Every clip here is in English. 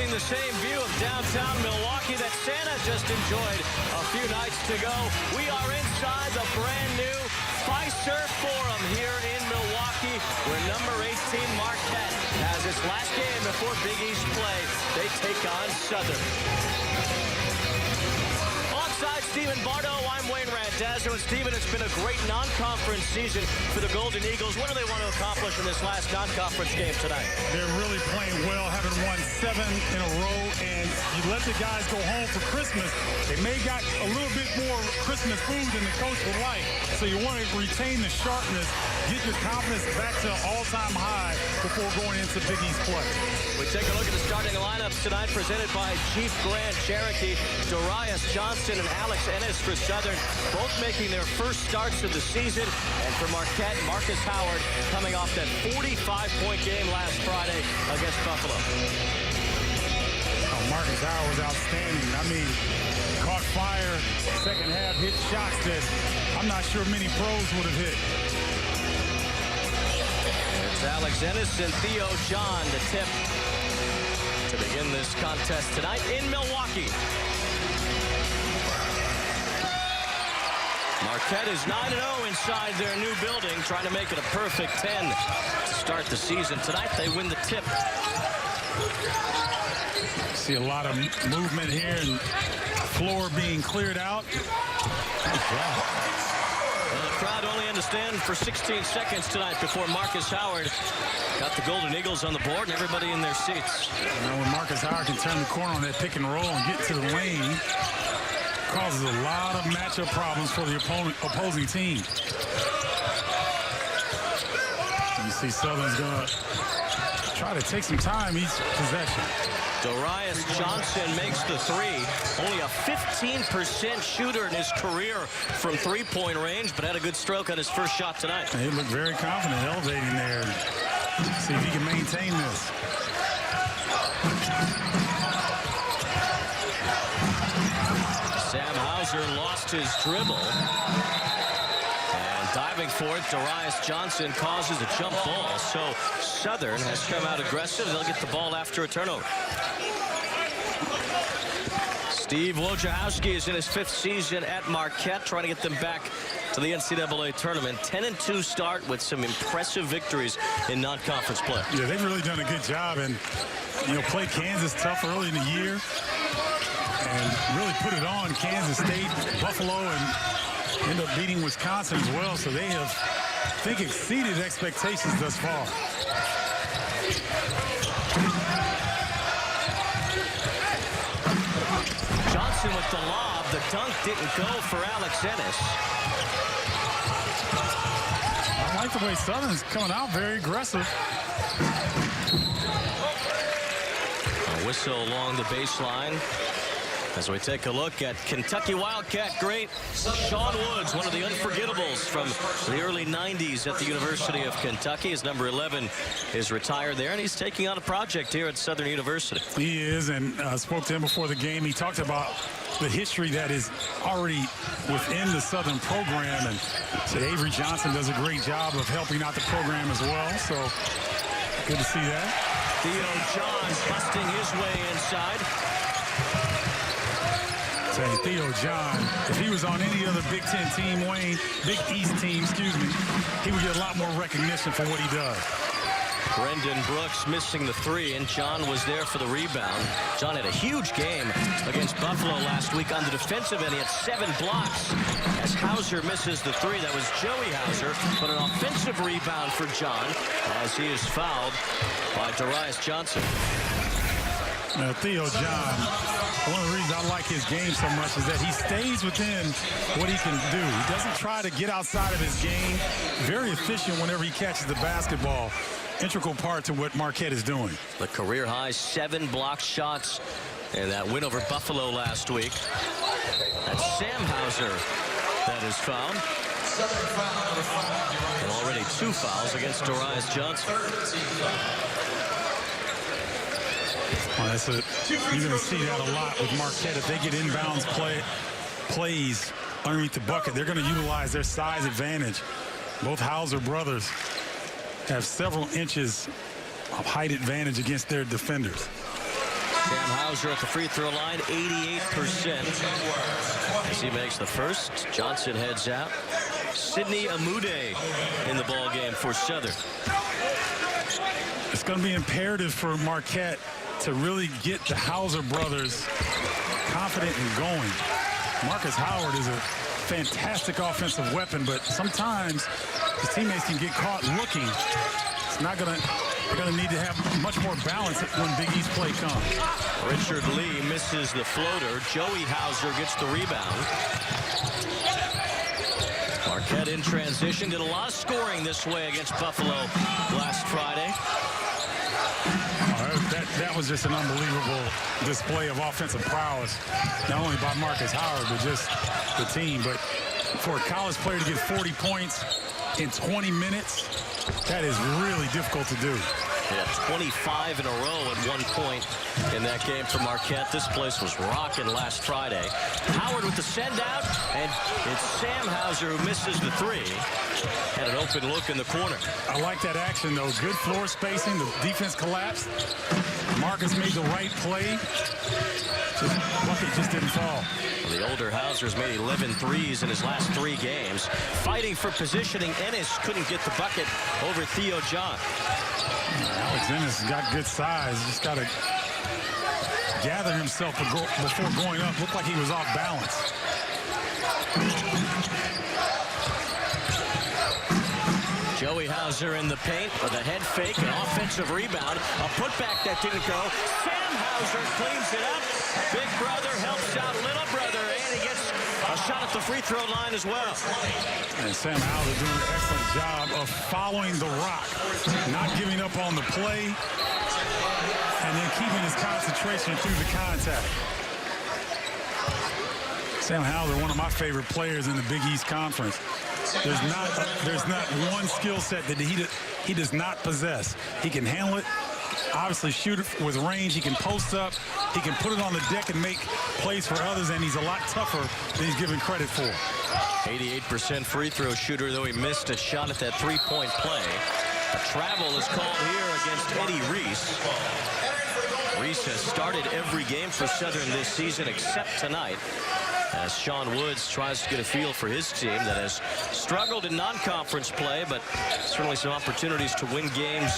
enjoying the same view of downtown Milwaukee that Santa just enjoyed a few nights ago. We are inside the brand new Fiserv Forum here in Milwaukee, where number 18 Marquette has its last game before Big East play. They take on Southern. Alongside Stephen Bardo, I'm Wayne Randazzo. And Stephen, it's been a great non-conference season for the Golden Eagles. What do they want to accomplish in this last non-conference game tonight? They're really playing well, having won 7 in a row, and you let the guys go home for Christmas. They may got a little bit more Christmas food than the coach would like, so you want to retain the sharpness, get your confidence back to an all-time high before going into Big East play. We take a look at the starting lineups tonight, presented by Chief Grant Cherokee, Darius Johnson, and Alex Ennis for Southern, both making their first starts of the season. And for Marquette, Marcus Howard coming off that 45-point game last Friday against Buffalo. Oh, Marcus Howard was outstanding. I mean, caught fire, second half, hit shots that I'm not sure many pros would have hit. It's Alex Ennis and Theo John to tip to begin this contest tonight in Milwaukee. Marquette is 9-0 inside their new building, trying to make it a perfect 10 to start the season. Tonight, they win the tip. See a lot of movement here and floor being cleared out. Well, the crowd only had to stand for 16 seconds tonight before Marcus Howard got the Golden Eagles on the board and everybody in their seats. You know, when Marcus Howard can turn the corner on that pick and roll and get to the lane, causes a lot of matchup problems for the opposing team. You see Southern's going to try to take some time each possession. Darius Johnson makes the three. Only a 15% shooter in his career from three-point range, but had a good stroke on his first shot tonight. He looked very confident elevating there. See if he can maintain this. Sam Hauser lost his dribble. And diving for it, Darius Johnson causes a jump ball. So Southern has come out aggressive. They'll get the ball after a turnover. Steve Wojciechowski is in his 5th season at Marquette, trying to get them back to the NCAA tournament. 10-2 start with some impressive victories in non-conference play. Yeah, they've really done a good job, and played Kansas tough early in the year and really put it on Kansas State, Buffalo, and end up beating Wisconsin as well. So they have, I think, exceeded expectations thus far. Johnson with the lob. The dunk didn't go for Alex Ennis. I like the way Southern's coming out, very aggressive. A whistle along the baseline as we take a look at Kentucky Wildcat great Sean Woods, one of the unforgettables from the early 90s at the University of Kentucky. His number 11 is retired there, and he's taking on a project here at Southern University. He is, and I spoke to him before the game. He talked about the history that is already within the Southern program, and said Avery Johnson does a great job of helping out the program as well. So good to see that. Theo John busting his way inside. Theo John, if he was on any other Big Ten team, Wayne, Big East team, excuse me, he would get a lot more recognition for what he does. Brendan Brooks missing the three, and John was there for the rebound. John had a huge game against Buffalo last week on the defensive end. He had 7 blocks as Hauser misses the three. That was Joey Hauser, but an offensive rebound for John as he is fouled by Darius Johnson. Now, Theo John, one of the reasons I like his game so much is that he stays within what he can do. He doesn't try to get outside of his game. Very efficient whenever he catches the basketball. Integral part to what Marquette is doing. The career high 7 block shots in that win over Buffalo last week. That's Sam Hauser that is fouled. And already 2 fouls against Darius Johnson. Well, you're going to see that a lot with Marquette. If they get inbounds plays underneath the bucket, they're going to utilize their size advantage. Both Hauser brothers have several inches of height advantage against their defenders. Sam Hauser at the free throw line, 88%. As he makes the first, Johnson heads out. Sidney Amude in the ball game for Southern. It's going to be imperative for Marquette to really get the Hauser brothers confident and going. Marcus Howard is a fantastic offensive weapon, but sometimes his teammates can get caught looking. It's not going to. They're going to need to have much more balance when Big East play comes. Richard Lee misses the floater. Joey Hauser gets the rebound. Marquette in transition. Did a lot of scoring this way against Buffalo last Friday. That was just an unbelievable display of offensive prowess, not only by Marcus Howard, but just the team. But for a college player to get 40 points in 20 minutes, that is really difficult to do. Yeah, 25 in a row at one point in that game for Marquette. This place was rocking last Friday. Howard with the send out, and it's Sam Hauser who misses the three. Had an open look in the corner. I like that action, though. Good floor spacing. The defense collapsed. Marcus made the right play. Bucket just didn't fall. The older Hauser's made 11 threes in his last 3 games. Fighting for positioning, Ennis couldn't get the bucket over Theo John. Alex Ennis has got good size. Just got to gather himself before going up. Looked like he was off balance. Joey Hauser in the paint with a head fake, an offensive rebound, a putback that didn't go. Sam Hauser cleans it up. Big brother helps out little brother, and he gets a shot at the free throw line as well. And Sam Hauser doing an excellent job of following the rock, not giving up on the play, and then keeping his concentration through the contact. Sam Hauser, one of my favorite players in the Big East Conference. There's not one skill set that he does not possess. He can handle it, obviously shoot it with range. He can post up. He can put it on the deck and make plays for others, and he's a lot tougher than he's given credit for. 88% free throw shooter, though he missed a shot at that three-point play. A travel is called here against Eddie Reese. Reese has started every game for Southern this season except tonight, as Sean Woods tries to get a feel for his team that has struggled in non-conference play, but certainly some opportunities to win games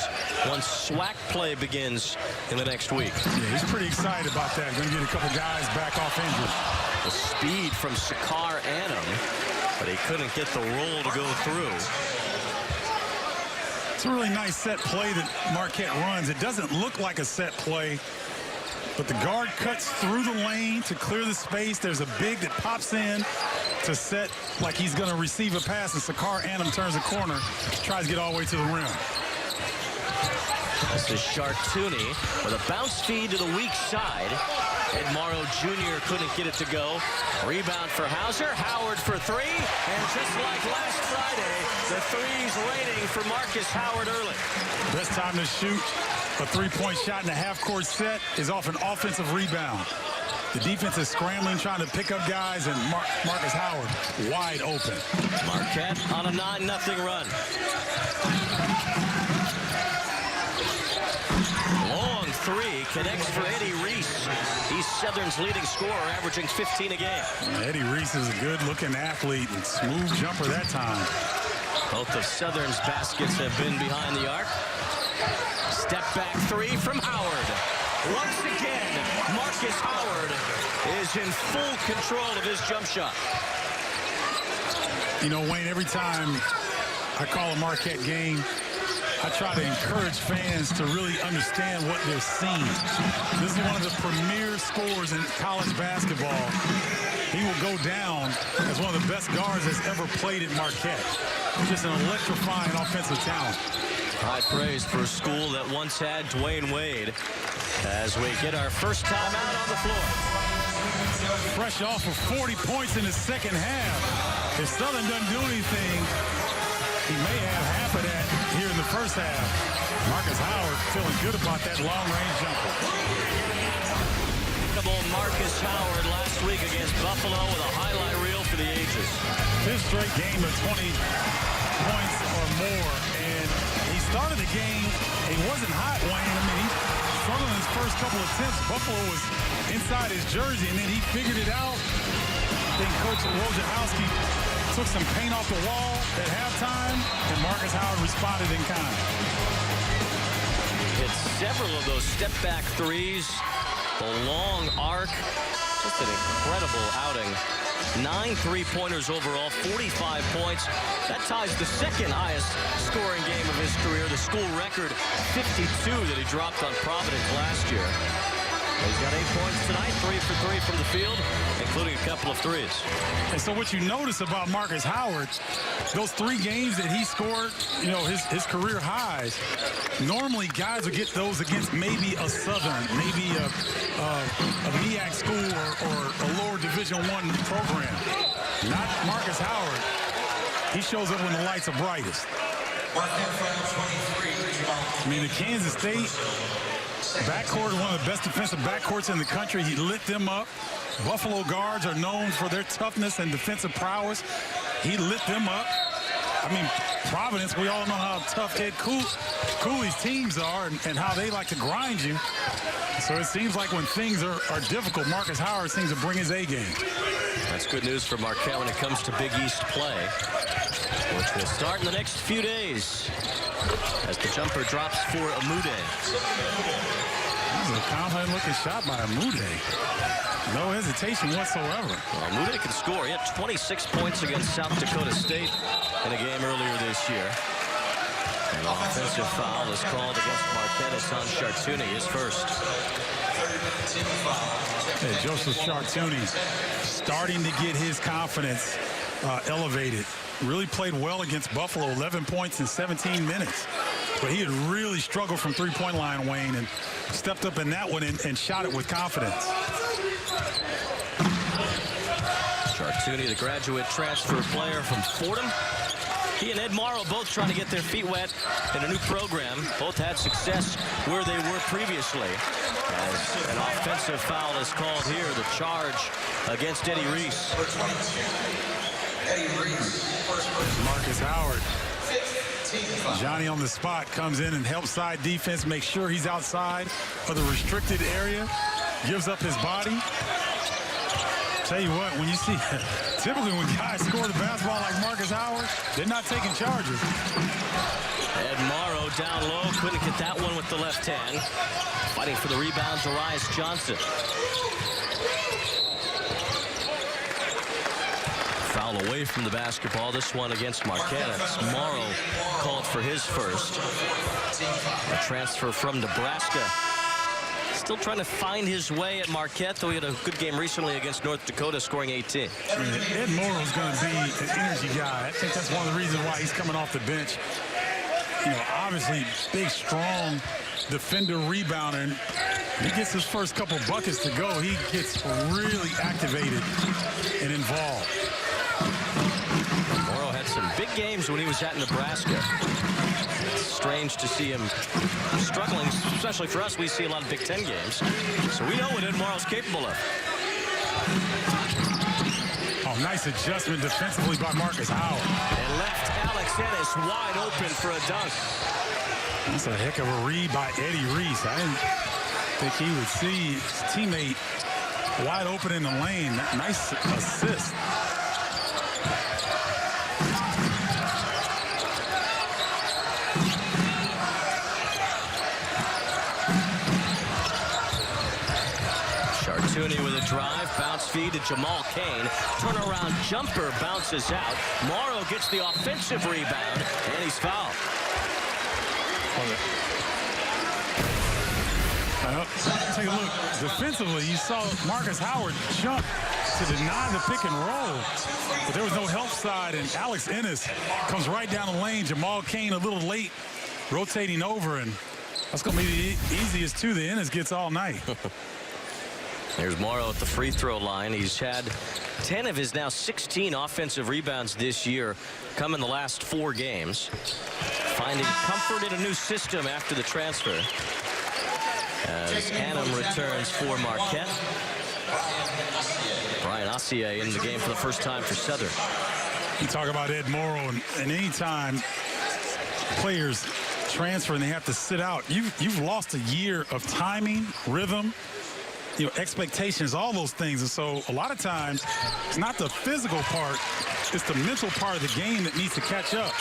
once SWAC play begins in the next week. Yeah, he's pretty excited about that. Going to get a couple guys back off injured. The speed from Sakar Annam, but he couldn't get the roll to go through. It's a really nice set play that Marquette runs. It doesn't look like a set play, but the guard cuts through the lane to clear the space. There's a big that pops in to set like he's going to receive a pass, and Sakar Annam turns the corner, tries to get all the way to the rim. This is Chartouni with a bounce feed to the weak side. Ed Morrow Jr. couldn't get it to go. Rebound for Hauser. Howard for three. And just like last Friday, the three's raining for Marcus Howard early. Best time to shoot a three-point shot in a half-court set is off an offensive rebound. The defense is scrambling, trying to pick up guys, and Marcus Howard wide open. Marquette on a 9-0 run. Long three connects for Eddie Reese. He's Southern's leading scorer, averaging 15 a game. Eddie Reese is a good-looking athlete and smooth jumper that time. Both of Southern's baskets have been behind the arc. Step back three from Howard. Once again, Marcus Howard is in full control of his jump shot. You know, Wayne, every time I call a Marquette game, I try to encourage fans to really understand what they're seeing. This is one of the premier scorers in college basketball. He will go down as one of the best guards that's ever played at Marquette. Just an electrifying offensive talent. High praise for a school that once had Dwayne Wade as we get our first time out on the floor. Fresh off of 40 points in the second half. If Southern doesn't do anything, he may have half of that here in the first half. Marcus Howard feeling good about that long-range jumper. Marcus Howard last week against Buffalo with a highlight reel for the ages. Fifth straight game of 20 points or more, and he started the game. He wasn't hot, Wayne. I mean, he Sutherland's first couple attempts, Buffalo was inside his jersey, and then he figured it out. I think Coach Wojciechowski took some paint off the wall at halftime, and Marcus Howard responded in kind. Hit several of those step-back threes, the long arc. Just an incredible outing. 9 3-pointers overall, 45 points. That ties the second highest scoring game of his career, the school record 52 that he dropped on Providence last year. He's got 8 points tonight, 3 for 3 from the field, including a couple of threes. And so what you notice about Marcus Howard, those 3 games that he scored, you know, his career highs, normally guys would get those against maybe a Southern, maybe a MEAC school or a lower Division I program. Not Marcus Howard. He shows up when the lights are brightest. I mean, the Kansas State backcourt, one of the best defensive backcourts in the country. He lit them up. Buffalo guards are known for their toughness and defensive prowess. He lit them up. I mean, Providence, we all know how tough Ed Cooley's teams are and how they like to grind you. So it seems like when things are difficult, Marcus Howard seems to bring his A game. That's good news for Marquette when it comes to Big East play, which will start in the next few days as the jumper drops for Amude. That was a confident-looking shot by Amude. No hesitation whatsoever. Well, Amude can score. He had 26 points against South Dakota State in a game earlier this year. An offensive foul is called against Marquette. It's on Chartouni, his first. Hey, Joseph Chartouni starting to get his confidence elevated. Really played well against Buffalo, 11 points in 17 minutes. But he had really struggled from three-point line, Wayne, and stepped up in that one and shot it with confidence. Chartouni, the graduate transfer player from Fordham. He and Ed Morrow both trying to get their feet wet in a new program. Both had success where they were previously. As an offensive foul is called here, the charge against Eddie Reese. Marcus Howard. Johnny on the spot comes in and helps side defense, make sure he's outside of the restricted area, gives up his body. Tell you what, when you see, typically when guys score the basketball like Marcus Howard, they're not taking charges. Ed Morrow down low, couldn't get that one with the left hand. Fighting for the rebound, Darius Johnson. Foul away from the basketball. This one against Marquette. It's Morrow called for his first. A transfer from Nebraska. Still trying to find his way at Marquette, though he had a good game recently against North Dakota, scoring 18. Ed Morrow's going to be an energy guy. I think that's one of the reasons why he's coming off the bench. You know, obviously, big, strong defender, rebounder. And he gets his first couple buckets to go. He gets really activated and involved. Morrow had some big games when he was at Nebraska. It's strange to see him struggling, especially for us. We see a lot of Big Ten games. So we know what Ed Morrow's capable of. Oh, nice adjustment defensively by Marcus Howard. And left Alex Ennis wide open for a dunk. That's a heck of a read by Eddie Reese. I didn't think he would see his teammate wide open in the lane. Nice assist. Chartouni with a drive, bounce feed to Jamal Kane. Turnaround jumper bounces out. Morrow gets the offensive rebound, and he's fouled. Take a look. Defensively, you saw Marcus Howard jump to deny the pick and roll. But there was no help side, and Alex Ennis comes right down the lane. Jamal Kane a little late, rotating over, and that's going to be the easiest two that Ennis gets all night. There's Morrow at the free throw line. He's had 10 of his now 16 offensive rebounds this year come in the last 4 games. Finding comfort in a new system after the transfer. As Annam returns for Marquette. Brian Ossier in the game for the first time for Southern. You talk about Ed Morrow, and anytime players transfer and they have to sit out, you've lost a year of timing, rhythm, expectations, all those things. And so a lot of times it's not the physical part, it's the mental part of the game that needs to catch up.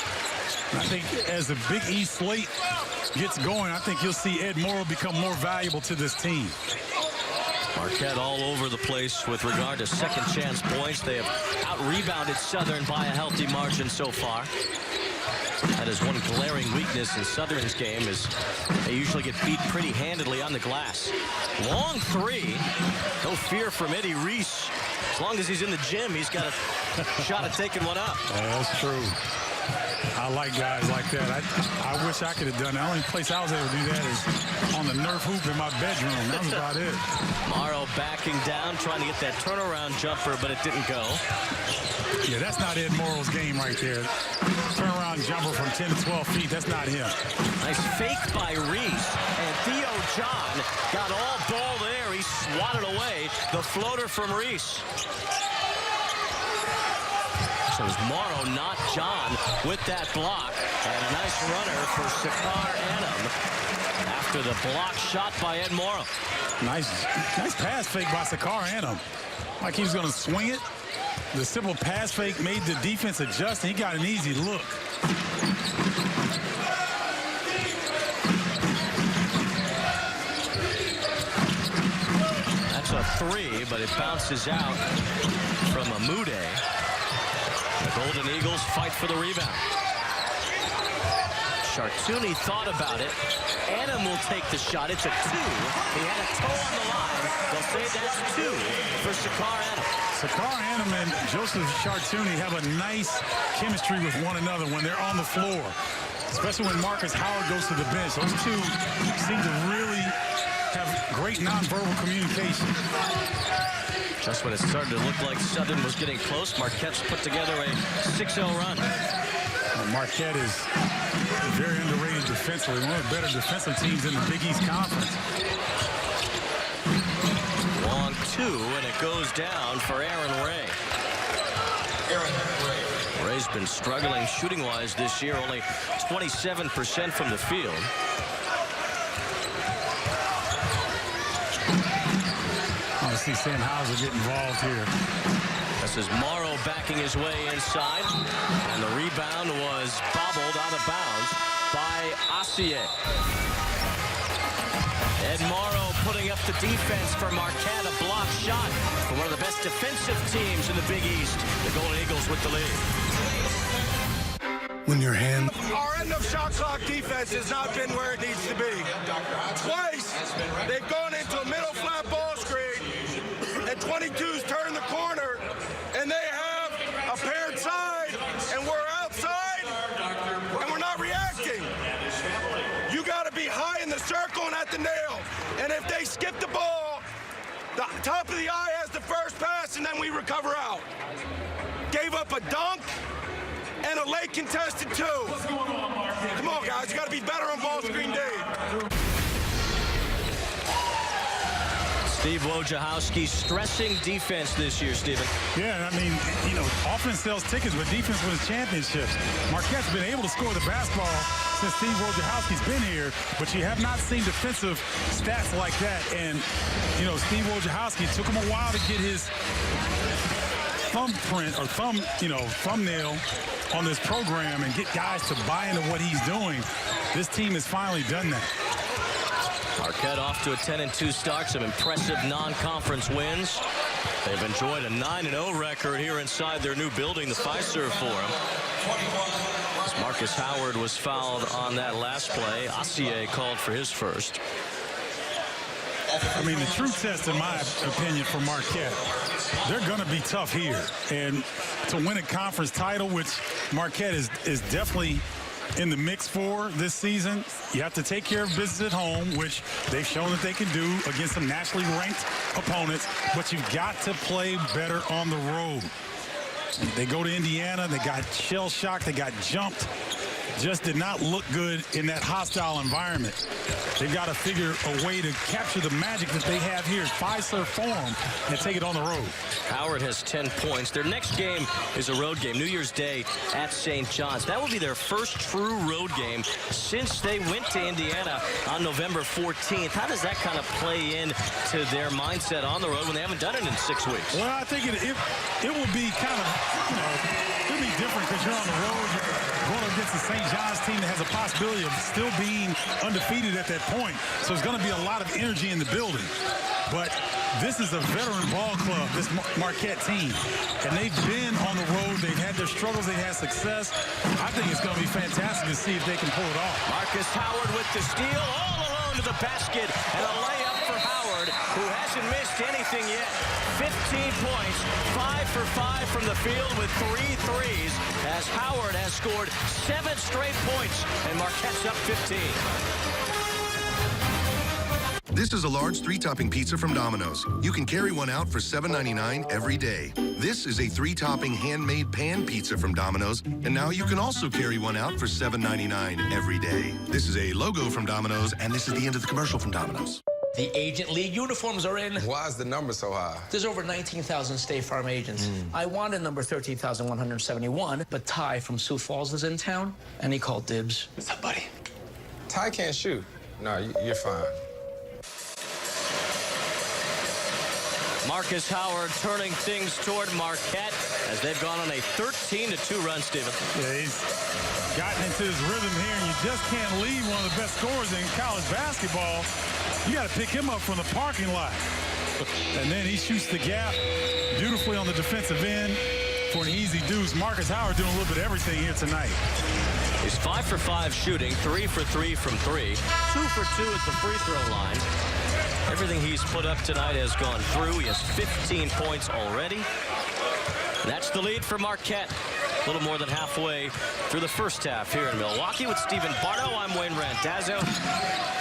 And I think as the Big East slate gets going, I think you'll see Ed Morrow become more valuable to this team. Marquette all over the place with regard to second chance points. They have out-rebounded Southern by a healthy margin so far. That is one glaring weakness in Southern's game, is they usually get beat pretty handedly on the glass. Long three. No fear from Eddie Reese. As long as he's in the gym, he's got a shot at taking one up. Yeah, that's true. I like guys like that. I wish I could have done that. The only place I was able to do that is on the Nerf hoop in my bedroom. That was about it. Morrow backing down, trying to get that turnaround jumper, but it didn't go. Yeah, that's not Ed Morrow's game right there. Turnaround jumper from 10 to 12 feet, that's not him. Nice fake by Reese, and Theo John got all ball there. He swatted away the floater from Reese. So it was Morrow, not John, with that block. And a nice runner for Sakar Anum after the block shot by Ed Morrow. Nice pass fake by Sakar Anum. Like he was going to swing it. The simple pass fake made the defense adjust, and he got an easy look. That's a three, but it bounces out from Amude. The Golden Eagles fight for the rebound. Chartouni thought about it. Anum will take the shot. It's a two. He had a toe on the line. They'll say that's two for Sakar Anum. Sakar Anum and Joseph Chartouni have a nice chemistry with one another when they're on the floor, especially when Marcus Howard goes to the bench. Those two seem to really have great nonverbal communication. Just when it started to look like Southern was getting close, Marquette's put together a 6-0 run. Marquette is very underrated defensively, one of the better defensive teams in the Big East Conference. Long two, and it goes down for Aaron Ray. Ray's been struggling shooting-wise this year, only 27% from the field. I see Sam Hauser get involved here. This is Morrow backing his way inside, and the rebound was bobbled out of bounds by Assier. Ed Morrow putting up the defense for Marquette, a block shot for one of the best defensive teams in the Big East. The Golden Eagles with the lead. When your hand... Our end of shot clock defense has not been where it needs to be. Twice, they've gone into a middle flat ball screen, and 22's turned the corner, and they have a paired side, and we're outside, and we're not reacting. You got to be high in the circle and at the nail. And if they skip the ball, the top of the eye has the first pass, and then we recover out. Gave up a dunk and a late contested two. Come on, guys, you got to be better on ball screen day. Steve Wojciechowski stressing defense this year, Stephen. Yeah, I mean, offense sells tickets, but defense wins championships. Marquette's been able to score the basketball since Steve Wojciechowski's been here, but you have not seen defensive stats like that. And, Steve Wojciechowski took him a while to get his thumbprint or thumbnail on this program and get guys to buy into what he's doing. This team has finally done that. Marquette off to a 10-2 start, some impressive non-conference wins. They've enjoyed a 9-0 record here inside their new building, the Fiserv Forum. As Marcus Howard was fouled on that last play, Assier called for his first. I mean, the true test, in my opinion, for Marquette, they're going to be tough here. And to win a conference title, which Marquette is definitely in the mix for this season, you have to take care of business at home, which they've shown that they can do against some nationally ranked opponents, but you've got to play better on the road. They go to Indiana, they got shell-shocked, they got jumped. just did not look good in that hostile environment. They've got to figure a way to capture the magic that they have here, Fiserv Forum, and take it on the road. Howard has 10 points. Their next game is a road game, New Year's Day at St. John's. That will be their first true road game since they went to Indiana on November 14th. How does that kind of play into their mindset on the road when they haven't done it in 6 weeks? Well, I think it will be kind of, it'll be different because you're on the road. You're going against the St. John's team that has a possibility of still being undefeated at that point. So there's going to be a lot of energy in the building. But this is a veteran ball club, this Marquette team. And they've been on the road. They've had their struggles. They've had success. I think it's going to be fantastic to see if they can pull it off. Marcus Howard with the steal, all alone to the basket, and a layup for Howard, who hasn't missed anything yet. 15 points, 5 for 5 from the field with 3 threes, as Howard has scored 7 straight points, and Marquette's up 15. This is a large 3-topping pizza from Domino's. You can carry one out for $7.99 every day. This is a 3-topping handmade pan pizza from Domino's, and now you can also carry one out for $7.99 every day. This is a logo from Domino's, and this is the end of the commercial from Domino's. The Agent League uniforms are in. Why is the number so high? There's over 19,000 State Farm agents. I wanted number 13,171, but Ty from Sioux Falls is in town, and he called dibs. What's up, buddy? Ty can't shoot. No, you're fine. Marcus Howard turning things toward Marquette as they've gone on a 13-2 run, Stephen. Yeah, he's gotten into his rhythm here, and you just can't leave one of the best scorers in college basketball. You got to pick him up from the parking lot. And then he shoots the gap beautifully on the defensive end for an easy deuce. Marcus Howard doing a little bit of everything here tonight. He's 5 for 5 shooting, 3 for 3 from 3, 2 for 2 at the free throw line. Everything he's put up tonight has gone through. He has 15 points already. That's the lead for Marquette. A little more than halfway through the first half here in Milwaukee with Stephen Bardo. I'm Wayne Randazzo.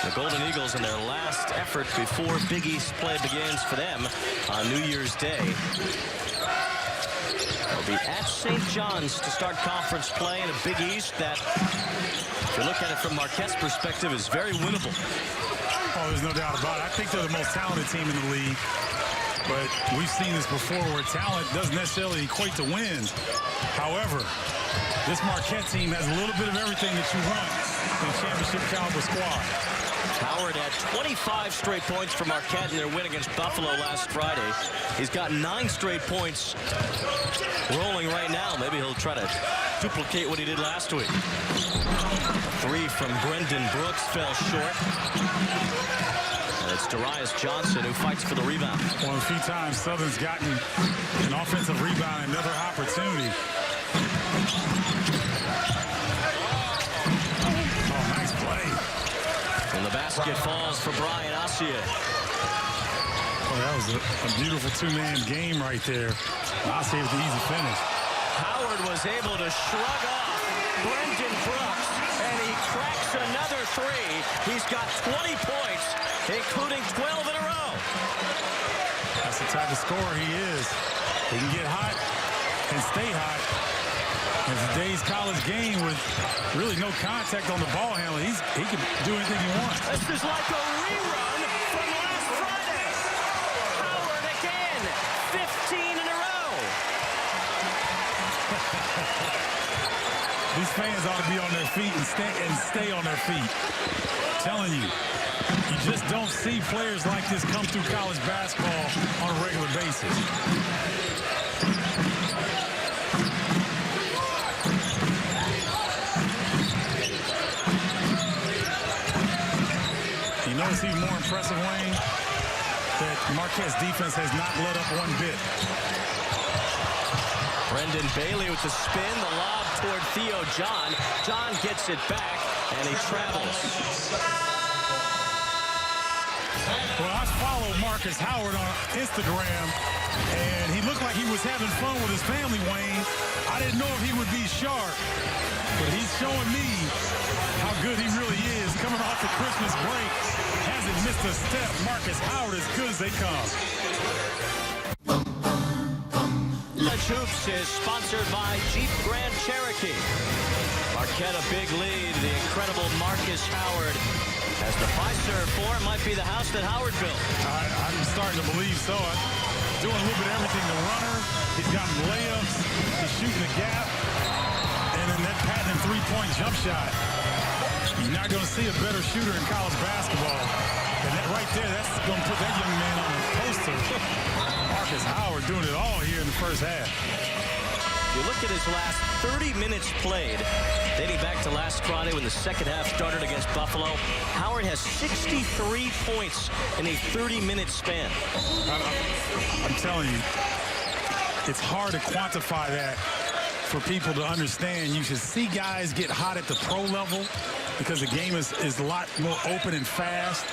The Golden Eagles in their last effort before Big East play begins for them on New Year's Day. They'll be at St. John's to start conference play in a Big East that, if you look at it from Marquette's perspective, is very winnable. Oh, there's no doubt about it. I think they're the most talented team in the league. But we've seen this before where talent doesn't necessarily equate to wins. However, this Marquette team has a little bit of everything that you want in a championship caliber squad. Howard had 25 straight points for Marquette in their win against Buffalo last Friday. He's got 9 straight points rolling right now. Maybe he'll try to duplicate what he did last week. A 3 from Brendan Brooks fell short. And it's Darius Johnson who fights for the rebound. Well, a few times Southern's gotten an offensive rebound, another opportunity. Oh, nice play. And the basket falls for Brian Assia. Oh, that was a beautiful two-man game right there. Assia with the easy finish. Howard was able to shrug off Brendan Brooks, and he cracks another 3. He's got 20 points, including 12 in a row. That's the type of scorer he is. He can get hot and stay hot. In today's college game with really no contact on the ball handler, he can do anything he wants. This is like a rerun from last Friday. Howard again, 15 in a row. These fans ought to be on their feet and stay on their feet. I'm telling you, you just don't see players like this come through college basketball on a regular basis. You know what's even more impressive, Wayne? That Marquette's defense has not let up one bit. Brendan Bailey with the spin, the lob toward Theo John. John gets it back, and he travels. Well, I followed Marcus Howard on Instagram, and he looked like he was having fun with his family, Wayne. I didn't know if he would be sharp, but he's showing me how good he really is. Coming off the Christmas break, hasn't missed a step. Marcus Howard as good as they come. College Hoops is sponsored by Jeep Grand Cherokee. Marquette Marquette a big lead. The incredible Marcus Howard as the Fiserv for him might be the house that Howard built. I'm starting to believe so. Doing a little bit of everything. The runner, he's got layups, he's shooting the gap, and then that patented three-point jump shot. You're not going to see a better shooter in college basketball. And that right there, that's going to put that young man on a poster. Marcus Howard doing it all here in the first half. If you look at his last 30 minutes played, dating back to last Friday when the second half started against Buffalo, Howard has 63 points in a 30-minute span. I'm telling you, it's hard to quantify that for people to understand. You should see guys get hot at the pro level because the game is a lot more open and fast.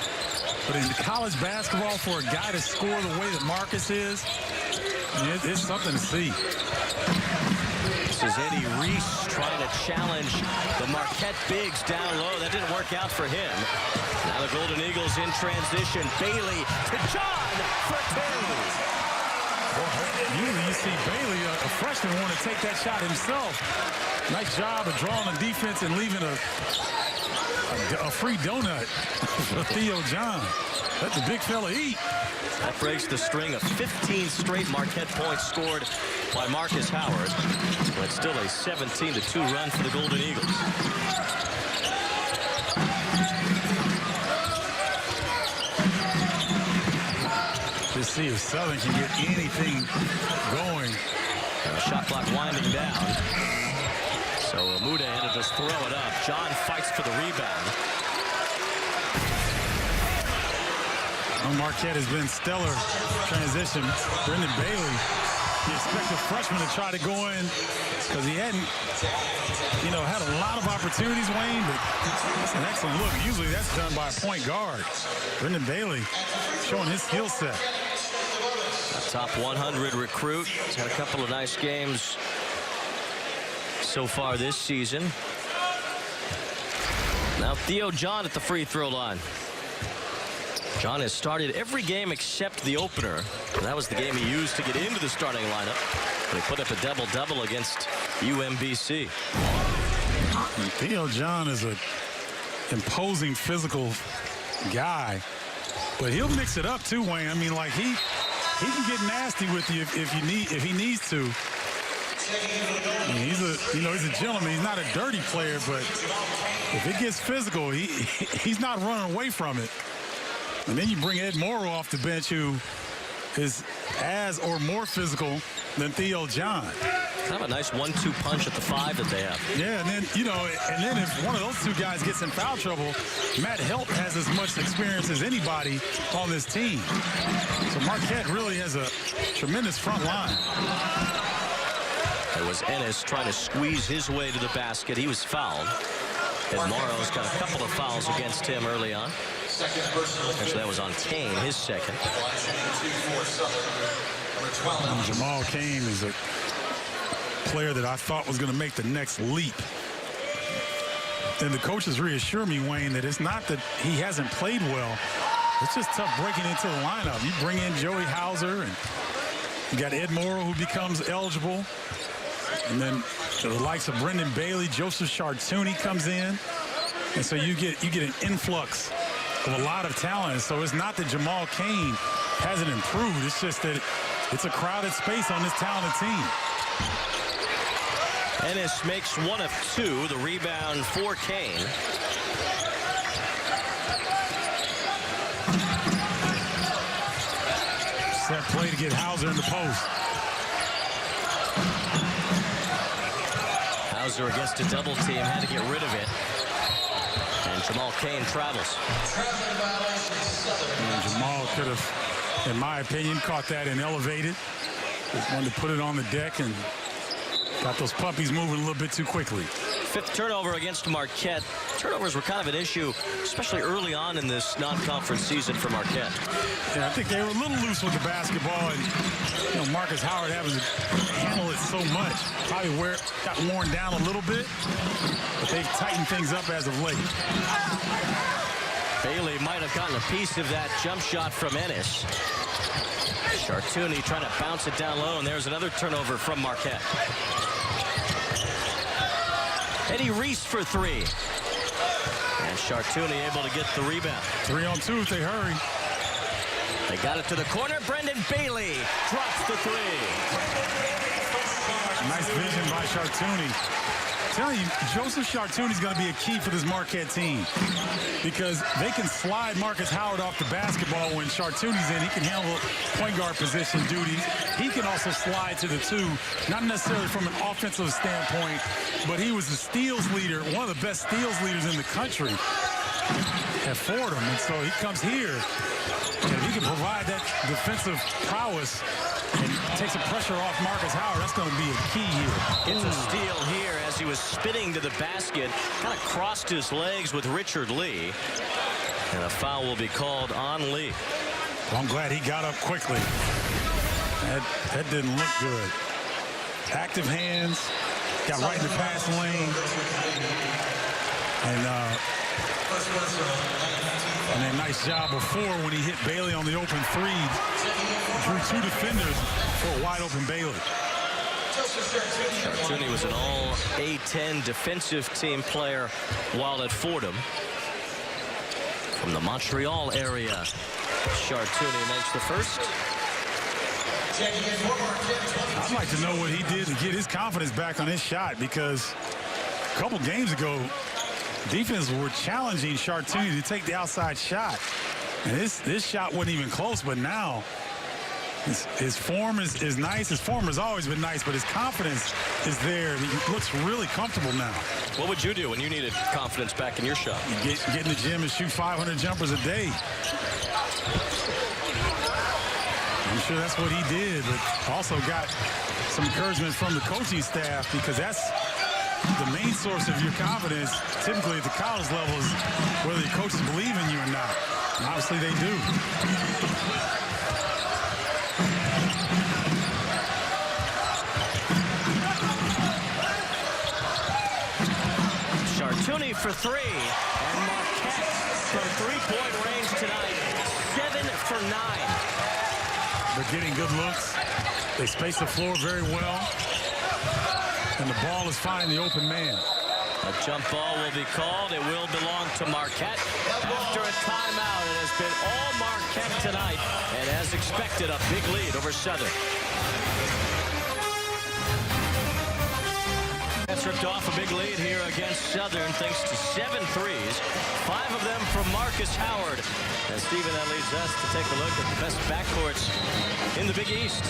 But in college basketball, for a guy to score the way that Marcus is, it's something to see. This is Eddie Reese trying to challenge the Marquette bigs down low. That didn't work out for him. Now the Golden Eagles in transition. Bailey to John for two. Usually you see Bailey, a freshman, want to take that shot himself. Nice job of drawing the defense and leaving a free donut for Theo John. Let the big fella eat. That breaks the string of 15 straight Marquette points scored by Marcus Howard. But it's still a 17-2 run for the Golden Eagles. Let's see if Southern can get anything going. Shot clock winding down. So Amuda had to just throw it up. John fights for the rebound. Marquette has been stellar transition. Brendan Bailey, you expect a freshman to try to go in because he hadn't, had a lot of opportunities, Wayne, but that's an excellent look. Usually that's done by a point guard. Brendan Bailey showing his skill set. A top 100 recruit. He's had a couple of nice games so far this season. Now Theo John at the free throw line. John has started every game except the opener. That was the game he used to get into the starting lineup. They put up a double-double against UMBC. Theo John is an imposing physical guy, but he'll mix it up too, Wayne. I mean, like he can get nasty with you if he needs to. I mean, he's a gentleman. He's not a dirty player, but if it gets physical, he's not running away from it. And then you bring Ed Morrow off the bench, who is as or more physical than Theo John. Kind of a nice 1-2 punch at the 5 that they have. Yeah, and then if one of those two guys gets in foul trouble, Matt Helt has as much experience as anybody on this team. So Marquette really has a tremendous front line. It was Ennis trying to squeeze his way to the basket. He was fouled. Ed Morrow's got a couple of fouls against him early on. Actually, that was on Kane, his second. And Jamal Kane is a player that I thought was going to make the next leap. And the coaches reassure me, Wayne, that it's not that he hasn't played well. It's just tough breaking into the lineup. You bring in Joey Hauser, and you got Ed Morrow, who becomes eligible. And then the likes of Brendan Bailey, Joseph Chartouni comes in. And so you get an influx of a lot of talent. So it's not that Jamal Kane hasn't improved. It's just that it's a crowded space on this talented team. Ennis makes one of two. The rebound for Kane. Set play to get Hauser in the post. Hauser against a double team, had to get rid of it. And Jamal Kane travels. And Jamal could have, in my opinion, caught that and elevated. Just wanted to put it on the deck and got those puppies moving a little bit too quickly. Fifth turnover against Marquette. Turnovers were kind of an issue, especially early on in this non-conference season for Marquette. Yeah, I think they were a little loose with the basketball, and Marcus Howard having to handle it so much. Probably where it got worn down a little bit, but they've tightened things up as of late. Bailey might have gotten a piece of that jump shot from Ennis. Chartouni trying to bounce it down low, and there's another turnover from Marquette. Eddie Reese for three. And Chartouni able to get the rebound. 3 on 2 if they hurry. They got it to the corner. Brendan Bailey drops the three. Nice vision by Chartouni. Telling you, Joseph Chartouni's going to be a key for this Marquette team because they can slide Marcus Howard off the basketball when Chartouni's in. He can handle point guard position duties. He can also slide to the 2, not necessarily from an offensive standpoint, but he was the steals leader, one of the best steals leaders in the country at Fordham. And so he comes here, and if he can provide that defensive prowess and take some pressure off Marcus Howard, that's going to be a key here. Gets a steal here as he was spinning to the basket, kind of crossed his legs with Richard Lee. And a foul will be called on Lee. Well, I'm glad he got up quickly. That didn't look good. Active hands, got right in the pass lane. And a nice job before when he hit Bailey on the open three. Drew 2 defenders for a wide open Bailey. Chartouni was an all A-10 defensive team player while at Fordham. From the Montreal area, Chartouni makes the first. I'd like to know what he did to get his confidence back on his shot, because a couple games ago, defense were challenging Chartouni to take the outside shot. And this shot wasn't even close, but now his form is nice. His form has always been nice, but his confidence is there. He looks really comfortable now. What would you do when you needed confidence back in your shot? Get in the gym and shoot 500 jumpers a day. I'm sure that's what he did, but also got some encouragement from the coaching staff, because that's the main source of your confidence, typically at the college level, is whether your coaches believe in you or not. And obviously they do. Chartouni for three, and Marquette from three-point range tonight, 7 for 9. They're getting good looks. They space the floor very well. And the ball is finding the open man. A jump ball will be called. It will belong to Marquette. After a timeout, it has been all Marquette tonight. And as expected, a big lead over Southern. That's ripped off a big lead here against Southern thanks to 7 threes, 5 of them from Marcus Howard. And Stephen, that leads us to take a look at the best backcourts in the Big East.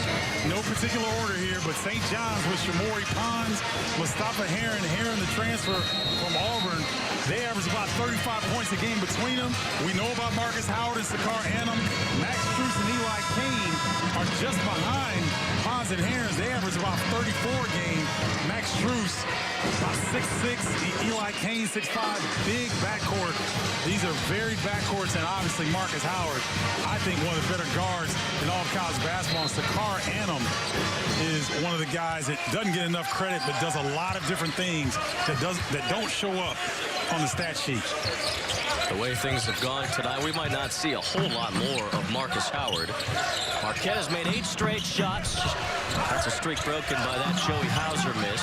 No particular order here, but St. John's with Shamori Pons, Mustafa Heron, the transfer from Auburn. They average about 35 points a game between them. We know about Marcus Howard and Sakar Annam. Max Strus and Eli Kane are just behind Pons and Heron. They average about 34 a game. Max Strus about 6'6", Eli Kane 6'5", big backcourt. These are varied backcourts, and obviously Marcus Howard, I think one of the better guards in all of college basketball. And Sakar Annam is one of the guys that doesn't get enough credit, but does a lot of different things that don't show up on the stat sheet. The way things have gone tonight, we might not see a whole lot more of Marcus Howard. Marquette has made 8 straight shots. That's a streak broken by that Joey Hauser miss.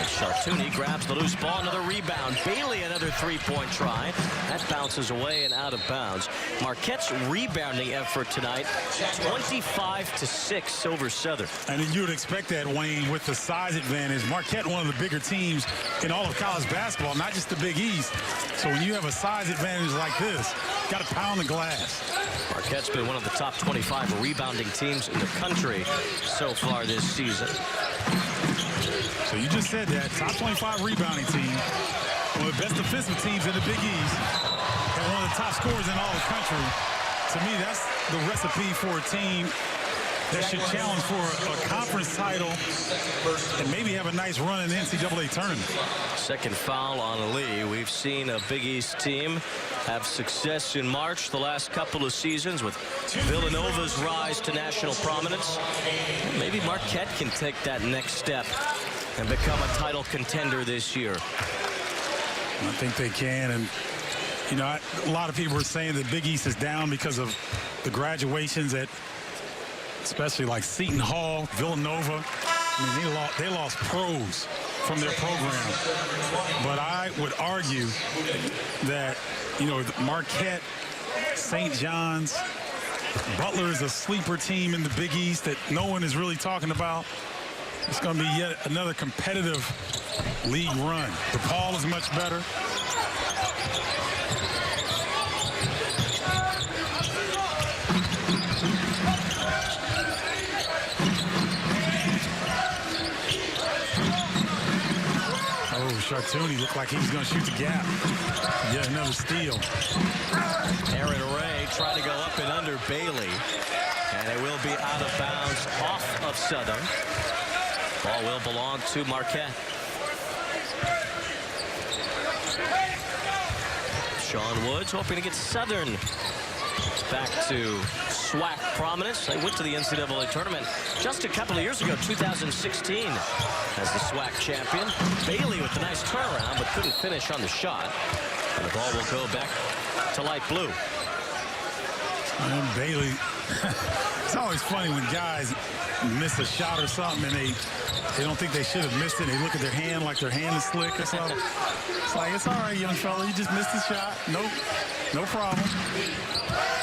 Chartouni grabs the loose ball, another rebound. Bailey, another three-point try. That bounces away and out of bounds. Marquette's rebounding effort tonight, 25-6 over Southern. And you would expect that, Wayne, with the size advantage. Marquette, one of the bigger teams in all of college basketball, not just the Big East. So when you have a size advantage like this, got to pound the glass. Marquette's been one of the top 25 rebounding teams in the country so far this season. So you just said that, top 25 rebounding team, one of the best defensive teams in the Big East, and one of the top scorers in all the country. To me, that's the recipe for a team that should challenge for a conference title and maybe have a nice run in the NCAA tournament. Second foul on Lee. We've seen a Big East team have success in March the last couple of seasons with Villanova's rise to national prominence. Maybe Marquette can take that next step and become a title contender this year. I think they can. And, you know, a lot of people are saying that Big East is down because of the graduations at especially like Seton Hall, Villanova. I mean, they lost pros from their program. But I would argue that, you know, Marquette, St. John's, Butler is a sleeper team in the Big East that no one is really talking about. It's going to be yet another competitive league run. DePaul is much better. Chartouni looked like he was going to shoot the gap. Yet another steal. Aaron Ray trying to go up and under Bailey. And it will be out of bounds off of Southern. Ball will belong to Marquette. Sean Woods hoping to get Southern back to SWAC prominence. They went to the NCAA tournament just a couple of years ago, 2016, as the SWAC champion. Bailey with a nice turnaround, but couldn't finish on the shot. And the ball will go back to light blue. And Bailey, it's always funny when guys miss a shot or something and they don't think they should have missed it. They look at their hand like their hand is slick or something. It's like, it's all right, young fella. You just missed the shot. Nope, no problem.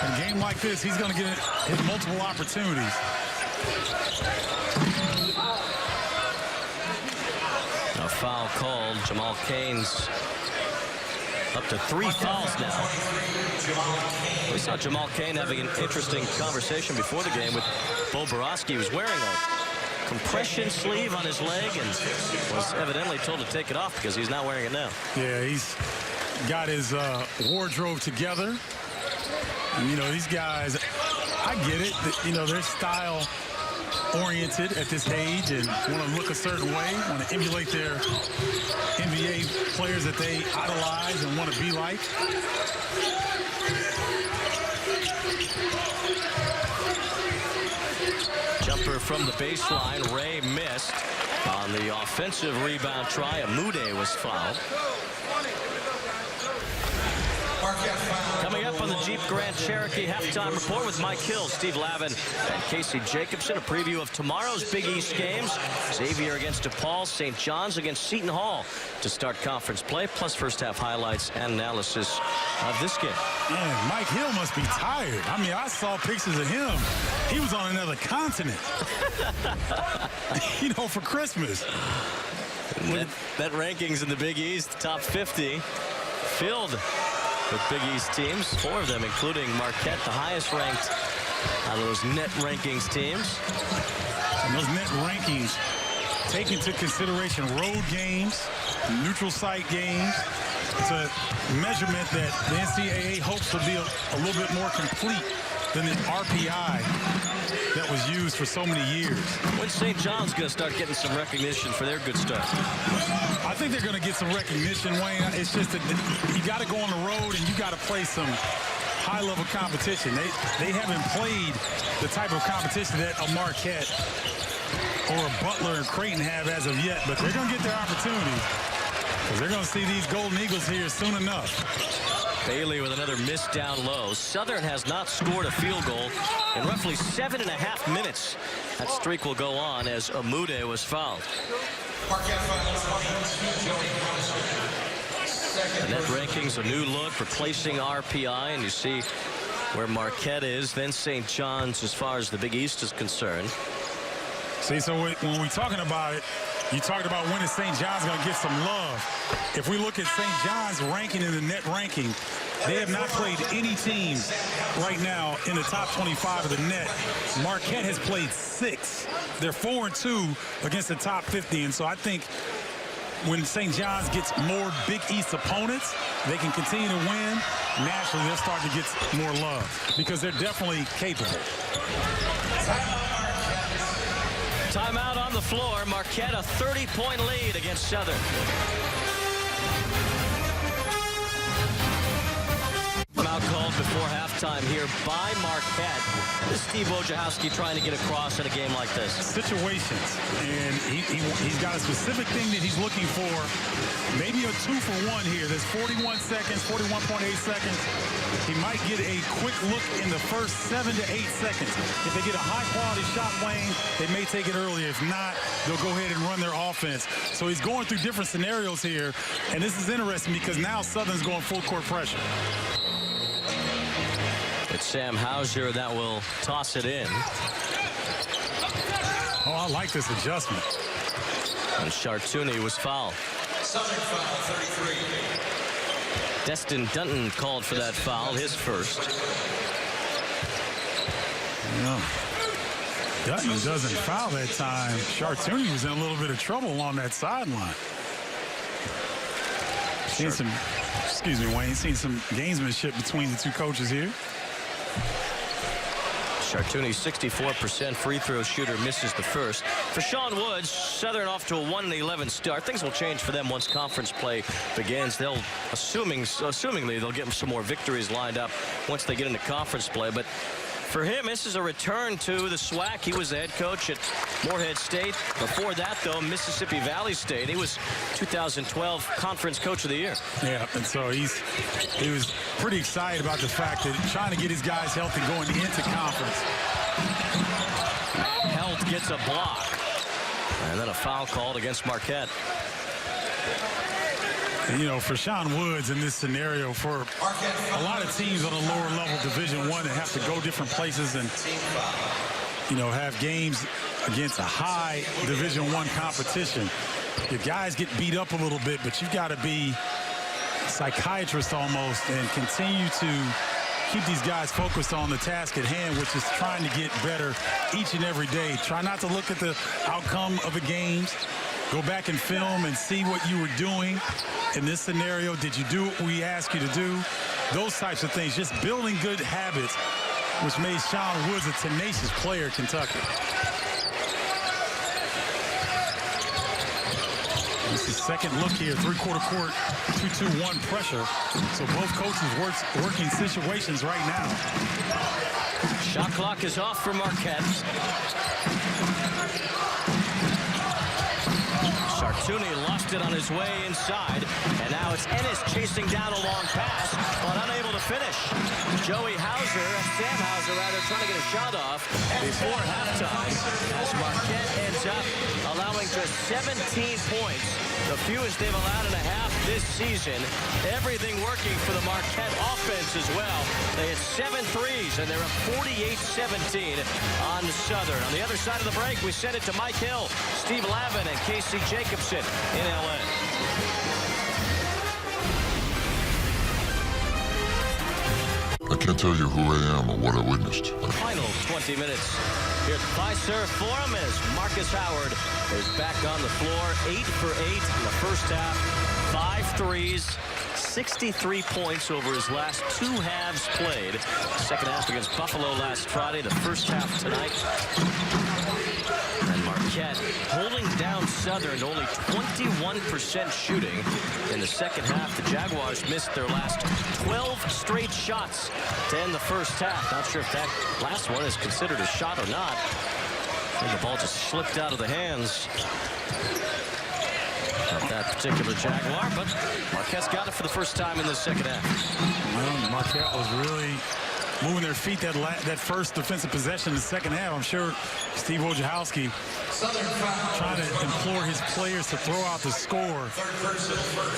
In a game like this, he's going to get his multiple opportunities. A foul called. Jamal Cain's up to 3 fouls now. We saw Jamal Cain having an interesting conversation before the game with Bo Borowski. He was wearing a compression sleeve on his leg and was evidently told to take it off because he's not wearing it now. Yeah, he's got his wardrobe together. And, you know, these guys, I get it. You know, they're style oriented at this age and want to look a certain way, want to emulate their NBA players that they idolize and want to be like. Jumper from the baseline. Ray missed on the offensive rebound try. Amude was fouled. Coming up on the Jeep Grand Cherokee halftime report with Mike Hill, Steve Lavin, and Casey Jacobson. A preview of tomorrow's Big East games. Xavier against DePaul, St. John's against Seton Hall to start conference play, plus first half highlights and analysis of this game. Man, Mike Hill must be tired. I mean, I saw pictures of him. He was on another continent. You know, for Christmas. That rankings in the Big East, top 50, filled with Big East teams, 4 of them, including Marquette, the highest ranked out of those net rankings teams. And those net rankings take into consideration road games, neutral site games. It's a measurement that the NCAA hopes will be a little bit more complete than the RPI that was used for so many years. When St. John's going to start getting some recognition for their good stuff? I think they're going to get some recognition, Wayne. It's just that you got to go on the road and you got to play some high-level competition. They haven't played the type of competition that a Marquette or a Butler and Creighton have as of yet, but they're going to get their opportunities because they're going to see these Golden Eagles here soon enough. Bailey with another miss down low. Southern has not scored a field goal in roughly 7.5 minutes. That streak will go on as Amude was fouled. The net rankings, a new look, replacing RPI, and you see where Marquette is, then St. John's as far as the Big East is concerned. See, so when we're talking about it, you talked about when is St. John's going to get some love. If we look at St. John's ranking in the net ranking, they have not played any teams right now in the top 25 of the net. Marquette has played 6. They're 4-2 against the top 50. And so I think when St. John's gets more Big East opponents, they can continue to win. Naturally, they'll start to get more love because they're definitely capable. Timeout on the floor. Marquette a 30-point lead against Southern. Timeout called before halftime here by Marquette. This is Steve Wojciechowski trying to get across in a game like this. Situations, and he's got a specific thing that he's looking for. Maybe a 2-for-1 here. There's 41 seconds, 41.8 seconds. He might get a quick look in the first 7 to 8 seconds. If they get a high-quality shot, Wayne, they may take it earlier. If not, they'll go ahead and run their offense. So he's going through different scenarios here, and this is interesting because now Southern's going full court pressure. It's Sam Hauser that will toss it in. Oh, I like this adjustment. And Chartouni was fouled. Southern foul, 33. Destin Dunton called for that foul, his first. No. Dutton doesn't foul that time. Chartouni was in a little bit of trouble on that sideline. Seen some, excuse me, Wayne, seen some gamesmanship between the two coaches here. Chartouni, 64% free throw shooter, misses the first. For Sean Woods, Southern off to a 1-11 start. Things will change for them once conference play begins. They'll, assumingly, they'll get some more victories lined up once they get into conference play. But for him, this is a return to the SWAC. He was the head coach at Morehead State. Before that, though, Mississippi Valley State. He was 2012 Conference Coach of the Year. Yeah, and so he was pretty excited about the fact that trying to get his guys healthy going into conference. Held gets a block. And then a foul called against Marquette. And, you know, for Sean Woods in this scenario, for a lot of teams on a lower level Division I that have to go different places and, you know, have games against a high Division I competition, your guys get beat up a little bit, but you've got to be a psychiatrist almost and continue to keep these guys focused on the task at hand, which is trying to get better each and every day. Try not to look at the outcome of the games. Go back and film and see what you were doing in this scenario. Did you do what we asked you to do? Those types of things, just building good habits, which made Sean Woods a tenacious player at Kentucky. This is second look here, three-quarter court, 2-2-1 pressure. So both coaches working situations right now. Shot clock is off for Marquette. Chartouni lost it on his way inside, and now it's Ennis chasing down a long pass, but unable to finish. Sam Hauser, trying to get a shot off before halftime, as Marquette ends up allowing just 17 points, the fewest they've allowed in a half this season. Everything working for the Marquette offense as well. They had 7 threes, and they're up 48-17 on Southern. On the other side of the break, we send it to Mike Hill, Steve Lavin, and Casey Jacobson in L.A. I can't tell you who I am or what I witnessed. Final 20 minutes here at the Fiserv Forum as Marcus Howard is back on the floor. 8 for 8 in the first half. 5 threes. 63 points over his last 2 halves played. Second half against Buffalo last Friday. The first half tonight. And Marquette holding down Southern to only 21% shooting in the second half. The Jaguars missed their last 12 straight shots to end the first half. Not sure if that last one is considered a shot or not. I think the ball just slipped out of the hands of that particular Jaguar, but Marquette's got it for the first time in the second half. Well, Marquette was really moving their feet that first defensive possession in the second half. I'm sure Steve Wojciechowski trying to implore his players to throw out the score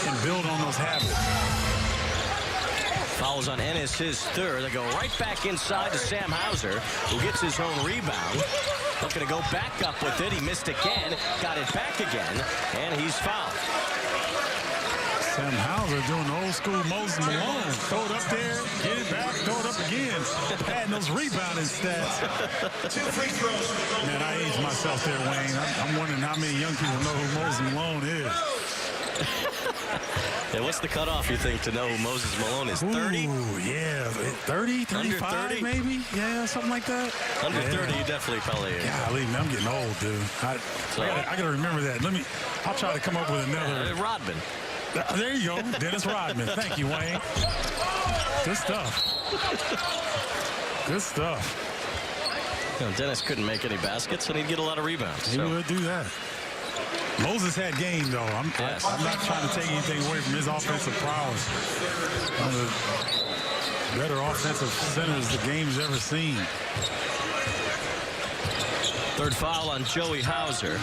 and build on those habits. Fouls on Ennis, his third. They go right back inside to Sam Hauser, who gets his own rebound. Looking to go back up with it. He missed again, got it back again, and he's fouled. Sam Hauser doing the old school Moses Malone. Throw it up there, get it back, throw it up again. Adding those rebounding stats. Man, I aged myself there, Wayne. I'm wondering how many young people know who Moses Malone is. Yeah, what's the cutoff, you think, to know who Moses Malone is? 30? Ooh, yeah. 30, 35 Under 30? maybe? Yeah, something like that. Under 30, you definitely probably is. Golly, man, I'm getting old, dude. I got to remember that. I'll try to come up with another. Rodman. There you go, Dennis Rodman. Thank you, Wayne. Good stuff. Good stuff. You know, Dennis couldn't make any baskets, and he'd get a lot of rebounds. He would do that. Moses had game, though. I'm not trying to take anything away from his offensive prowess. One of the better offensive centers the game's ever seen. Third foul on Joey Hauser.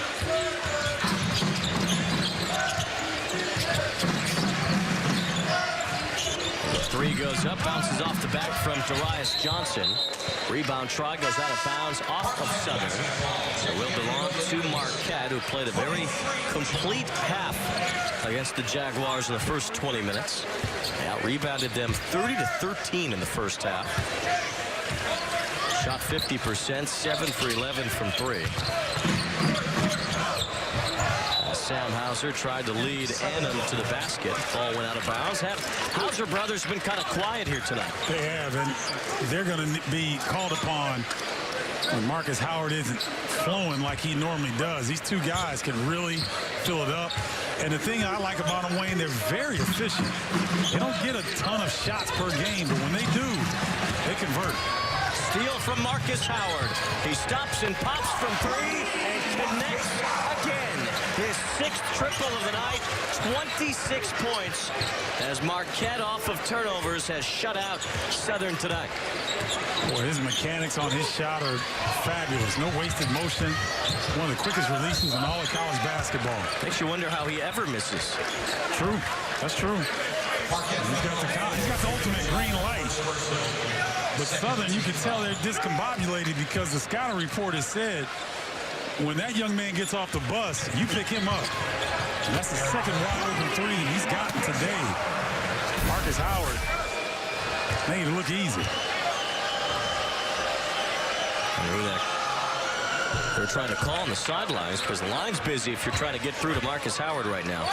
Three goes up, bounces off the back from Darius Johnson. Rebound try goes out of bounds off of Southern. So will belong to Marquette, who played a very complete half against the Jaguars in the first 20 minutes. They out-rebounded them 30-13 in the first half. Shot 50%, 7 for 11 from 3. Sam Hauser tried to lead Annam to the basket. Ball went out of bounds. Hauser brothers been kind of quiet here tonight. They have, and they're going to be called upon when Marcus Howard isn't flowing like he normally does. These two guys can really fill it up. And the thing I like about them, Wayne, they're very efficient. They don't get a ton of shots per game, but when they do, they convert. Steal from Marcus Howard. He stops and pops from 3 and connects again. His 6th triple of the night, 26 points, as Marquette off of turnovers has shut out Southern tonight. Boy, his mechanics on his shot are fabulous. No wasted motion. One of the quickest releases in all of college basketball. Makes you wonder how he ever misses. True. That's true. He's got the ultimate green light. But Southern, you can tell they're discombobulated because the scouting report has said when that young man gets off the bus, you pick him up. And that's the second wide open 3 that he's gotten today. Marcus Howard made it look easy. They're trying to call on the sidelines because the line's busy if you're trying to get through to Marcus Howard right now.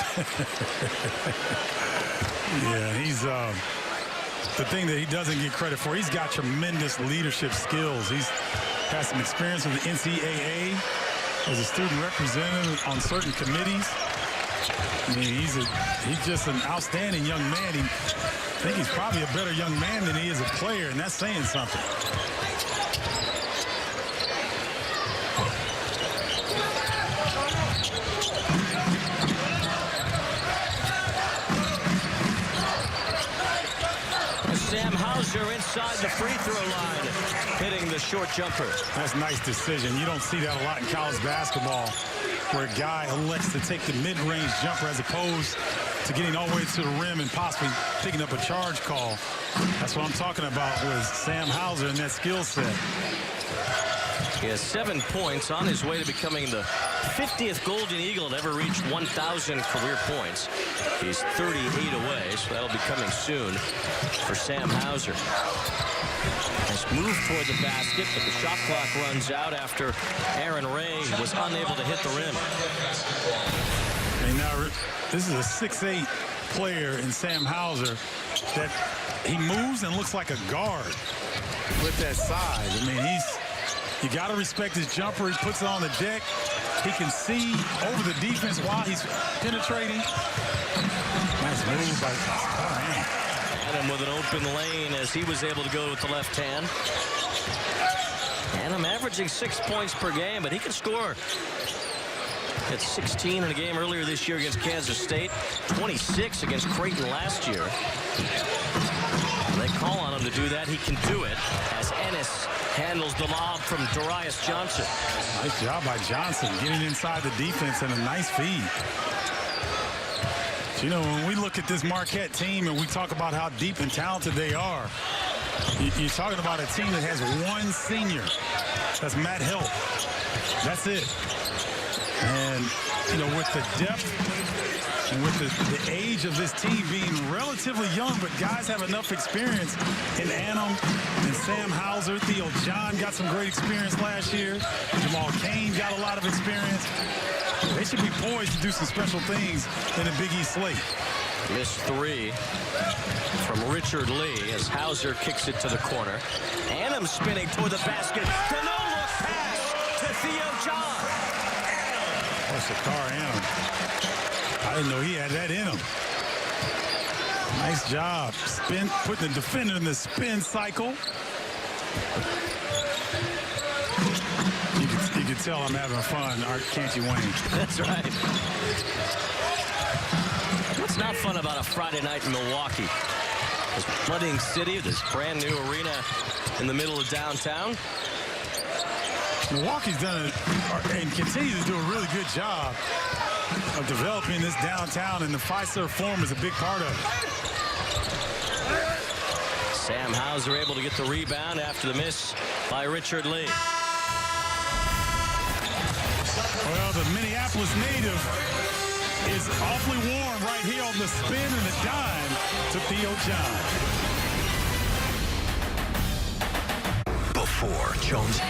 Yeah, he's the thing that he doesn't get credit for. He's got tremendous leadership skills. He's got some experience with the NCAA as a student representative on certain committees. I mean, he's just an outstanding young man. I think he's probably a better young man than he is a player, and that's saying something. Sam Hauser inside the free throw line, hitting the short jumper. That's a nice decision. You don't see that a lot in college basketball, where a guy elects to take the mid-range jumper as opposed to getting all the way to the rim and possibly picking up a charge call. That's what I'm talking about with Sam Hauser and that skill set. He has 7 points, on his way to becoming the 50th Golden Eagle to ever reach 1,000 career points. He's 38 away, so that'll be coming soon for Sam Hauser. Nice move toward the basket, but the shot clock runs out after Aaron Ray was unable to hit the rim. And now this is a 6'8" player in Sam Hauser that he moves and looks like a guard with that size. I mean, you got to respect his jumper. He puts it on the deck. He can see over the defense while he's penetrating. Nice move by Adam with an open lane as he was able to go with the left hand. Adam averaging 6 points per game, but he can score. Hit 16 in a game earlier this year against Kansas State, 26 against Creighton last year. When they call on him to do that, he can do it as Ennis handles the lob from Darius Johnson. Nice job by Johnson getting inside the defense and a nice feed. You know, when we look at this Marquette team and we talk about how deep and talented they are, you're talking about a team that has one senior. That's Matt Help. That's it. And, you know, with the depth and with the age of this team being relatively young, but guys have enough experience in Annam and Sam Hauser. Theo John got some great experience last year. Jamal Cain got a lot of experience. They should be poised to do some special things in a Big East slate. Missed 3 from Richard Lee as Hauser kicks it to the corner. Annam spinning toward the basket. The no-look pass to Theo John. Oh, Shakar Annam. I didn't know he had that in him. Nice job. Putting the defender in the spin cycle. You can tell I'm having fun, can't you, Wayne? That's right. What's not fun about a Friday night in Milwaukee? This budding city, this brand new arena in the middle of downtown. Milwaukee's done and continues to do a really good job of developing this downtown, and the Fiserv Forum is a big part of it. Sam Hauser able to get the rebound after the miss by Richard Lee. Well, the Minneapolis native is awfully warm right here on the spin and the dime to Theo John. Before Jones.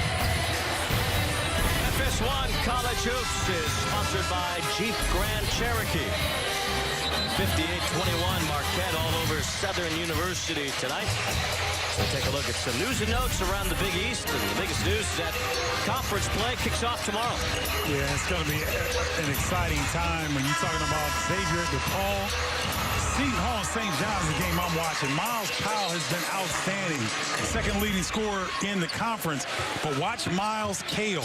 FS1 College Hoops is sponsored by Jeep Grand Cherokee. 58-21 Marquette all over Southern University tonight. We'll take a look at some news and notes around the Big East, and the biggest news is that conference play kicks off tomorrow. Yeah, it's going to be an exciting time when you're talking about Xavier, DePaul. Seton Hall and St. John's, the game I'm watching. Miles Powell has been outstanding. Second leading scorer in the conference. But watch Miles Cale,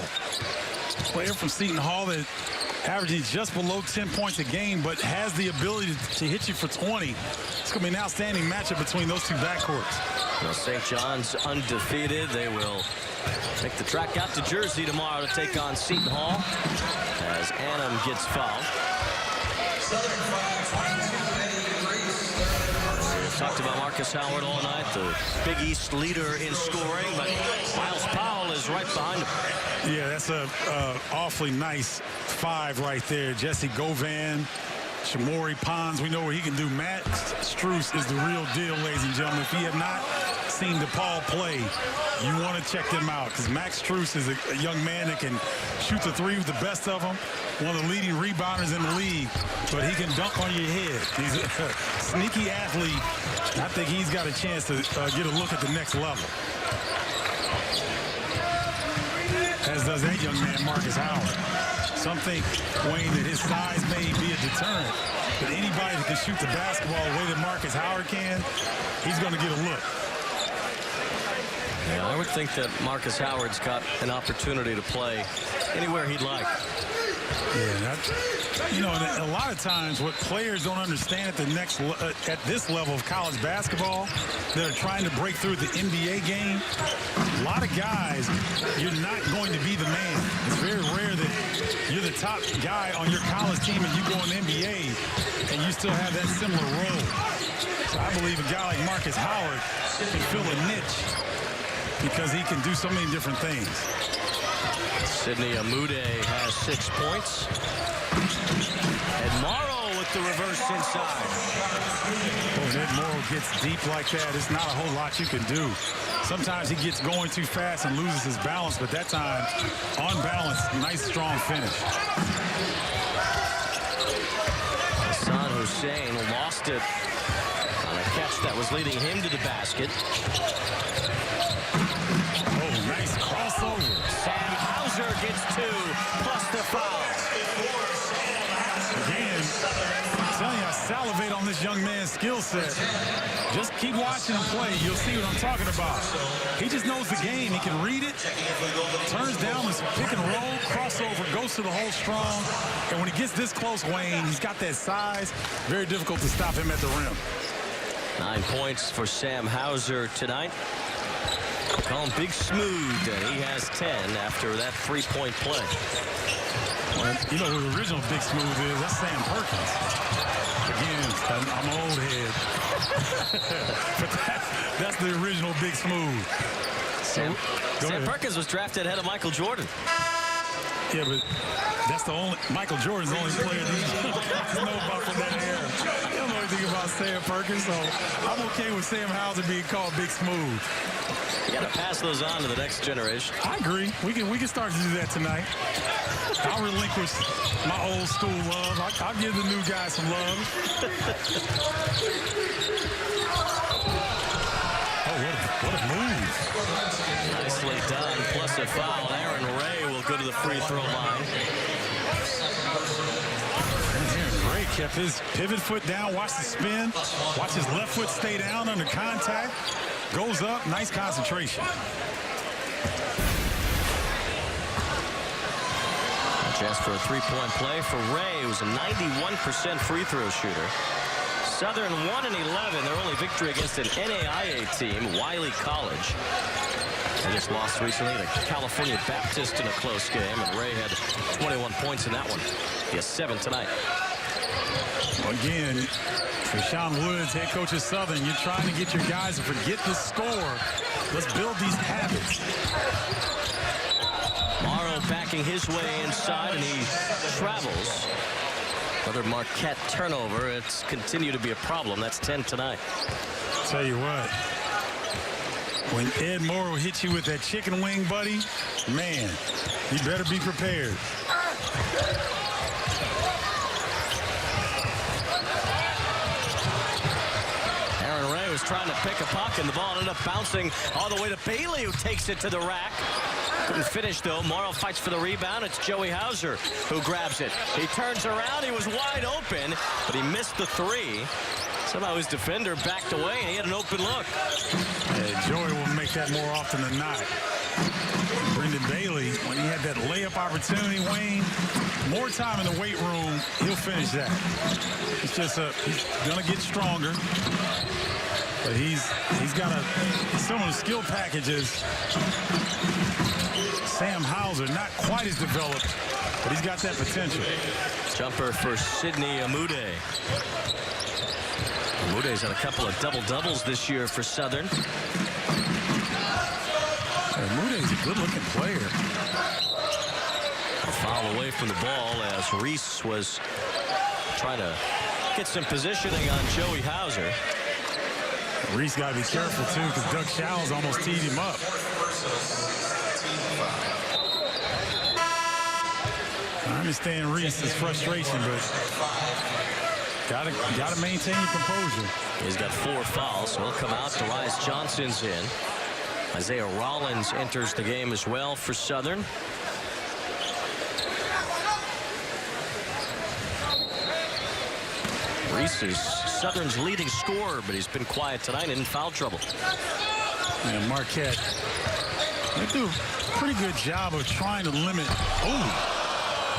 player from Seton Hall that averaging just below 10 points a game, but has the ability to hit you for 20. It's going to be an outstanding matchup between those two backcourts. Well, St. John's undefeated. They will make the trek out to Jersey tomorrow to take on Seton Hall as Annam gets fouled. We've talked about Marcus Howard all night, the Big East leader in scoring, but Miles Powell is right behind him. Yeah, that's a awfully nice five right there. Jesse Govan, Shamori Pons, we know what he can do. Max Strus is the real deal, ladies and gentlemen. If you have not seen DePaul play, you want to check them out, because Max Strus is a young man that can shoot the three with the best of them, one of the leading rebounders in the league, but he can dunk on your head. He's a sneaky athlete. I think he's got a chance to get a look at the next level. As does that young man, Marcus Howard. Some think, Wayne, that his size may be a deterrent, but anybody that can shoot the basketball the way that Marcus Howard can, he's going to get a look. Yeah, I would think that Marcus Howard's got an opportunity to play anywhere he'd like. Yeah, you know, and a lot of times what players don't understand at this level of college basketball that are trying to break through the NBA game, a lot of guys, you're not going to be the man. It's very rare that you're the top guy on your college team and you go in the NBA and you still have that similar role. So I believe a guy like Marcus Howard can fill a niche because he can do so many different things. Sidney Amude has 6 points. And Morrow with the reverse inside. When Ed Morrow gets deep like that, it's not a whole lot you can do. Sometimes he gets going too fast and loses his balance, but that time, on balance, nice, strong finish. Hassan Hussein lost it on a catch that was leading him to the basket. Oh, nice crossover. Sam Hauser gets 2, plus the foul. Again, I'm telling you, I salivate on this young man's skill set. Just keep watching him play. You'll see what I'm talking about. He just knows the game. He can read it, turns down his pick and roll, crossover, goes to the hole strong. And when he gets this close, Wayne, he's got that size. Very difficult to stop him at the rim. 9 points for Sam Hauser tonight. Call him Big Smooth, and he has 10 after that three-point play. Well, you know who the original Big Smooth is? That's Sam Perkins. Again, I'm an old head. But that's the original Big Smooth. Sam Perkins was drafted ahead of Michael Jordan. Yeah, but that's the only, Michael Jordan's the only player these guys know about from that era. I don't know anything about Sam Perkins, so I'm okay with Sam Hauser being called Big Smooth. You got to pass those on to the next generation. I agree. We can start to do that tonight. I'll relinquish my old school love. I'll give the new guys some love. Oh, what a move. Nicely done, plus a foul. Aaron Ray will go to the free throw line. Aaron Ray Kept his pivot foot down, watch the spin, watch his left foot stay down under contact, goes up, nice concentration. Chance for a three-point play for Ray, who's a 91% free throw shooter. Southern 1-11, their only victory against an NAIA team, Wiley College. They just lost recently to California Baptist in a close game, and Ray had 21 points in that one. He has 7 tonight. Again, for Sean Woods, head coach of Southern, you're trying to get your guys to forget the score. Let's build these habits. Morrow backing his way inside, and he travels. Another Marquette turnover. It's continued to be a problem. That's 10 tonight. Tell you what, when Ed Morrow hits you with that chicken wing, buddy, man, you better be prepared. Aaron Ray was trying to pick a pocket, and the ball ended up bouncing all the way to Bailey, who takes it to the rack. Couldn't finish, though. Morrow fights for the rebound. It's Joey Hauser who grabs it. He turns around. He was wide open, but he missed the three. Somehow his defender backed away, and he had an open look. Yeah, Joey will make that more often than not. Brendan Bailey, when he had that layup opportunity, Wayne, more time in the weight room, he'll finish that. It's just he's going to get stronger. But he's got some of the skill packages. Sam Hauser, not quite as developed, but he's got that potential. Jumper for Sidney Amude. Amude's had a couple of double-doubles this year for Southern. Amude's a good-looking player. A foul away from the ball as Reese was trying to get some positioning on Joey Hauser. Reese got to be careful, too, because Doug Showers almost teed him up. I understand Reese's frustration, but gotta maintain your composure. He's got 4 fouls, so he'll come out. Darius Johnson's in. Isaiah Rollins enters the game as well for Southern. Reese is Southern's leading scorer, but he's been quiet tonight and in foul trouble. And Marquette, they do a pretty good job of trying to limit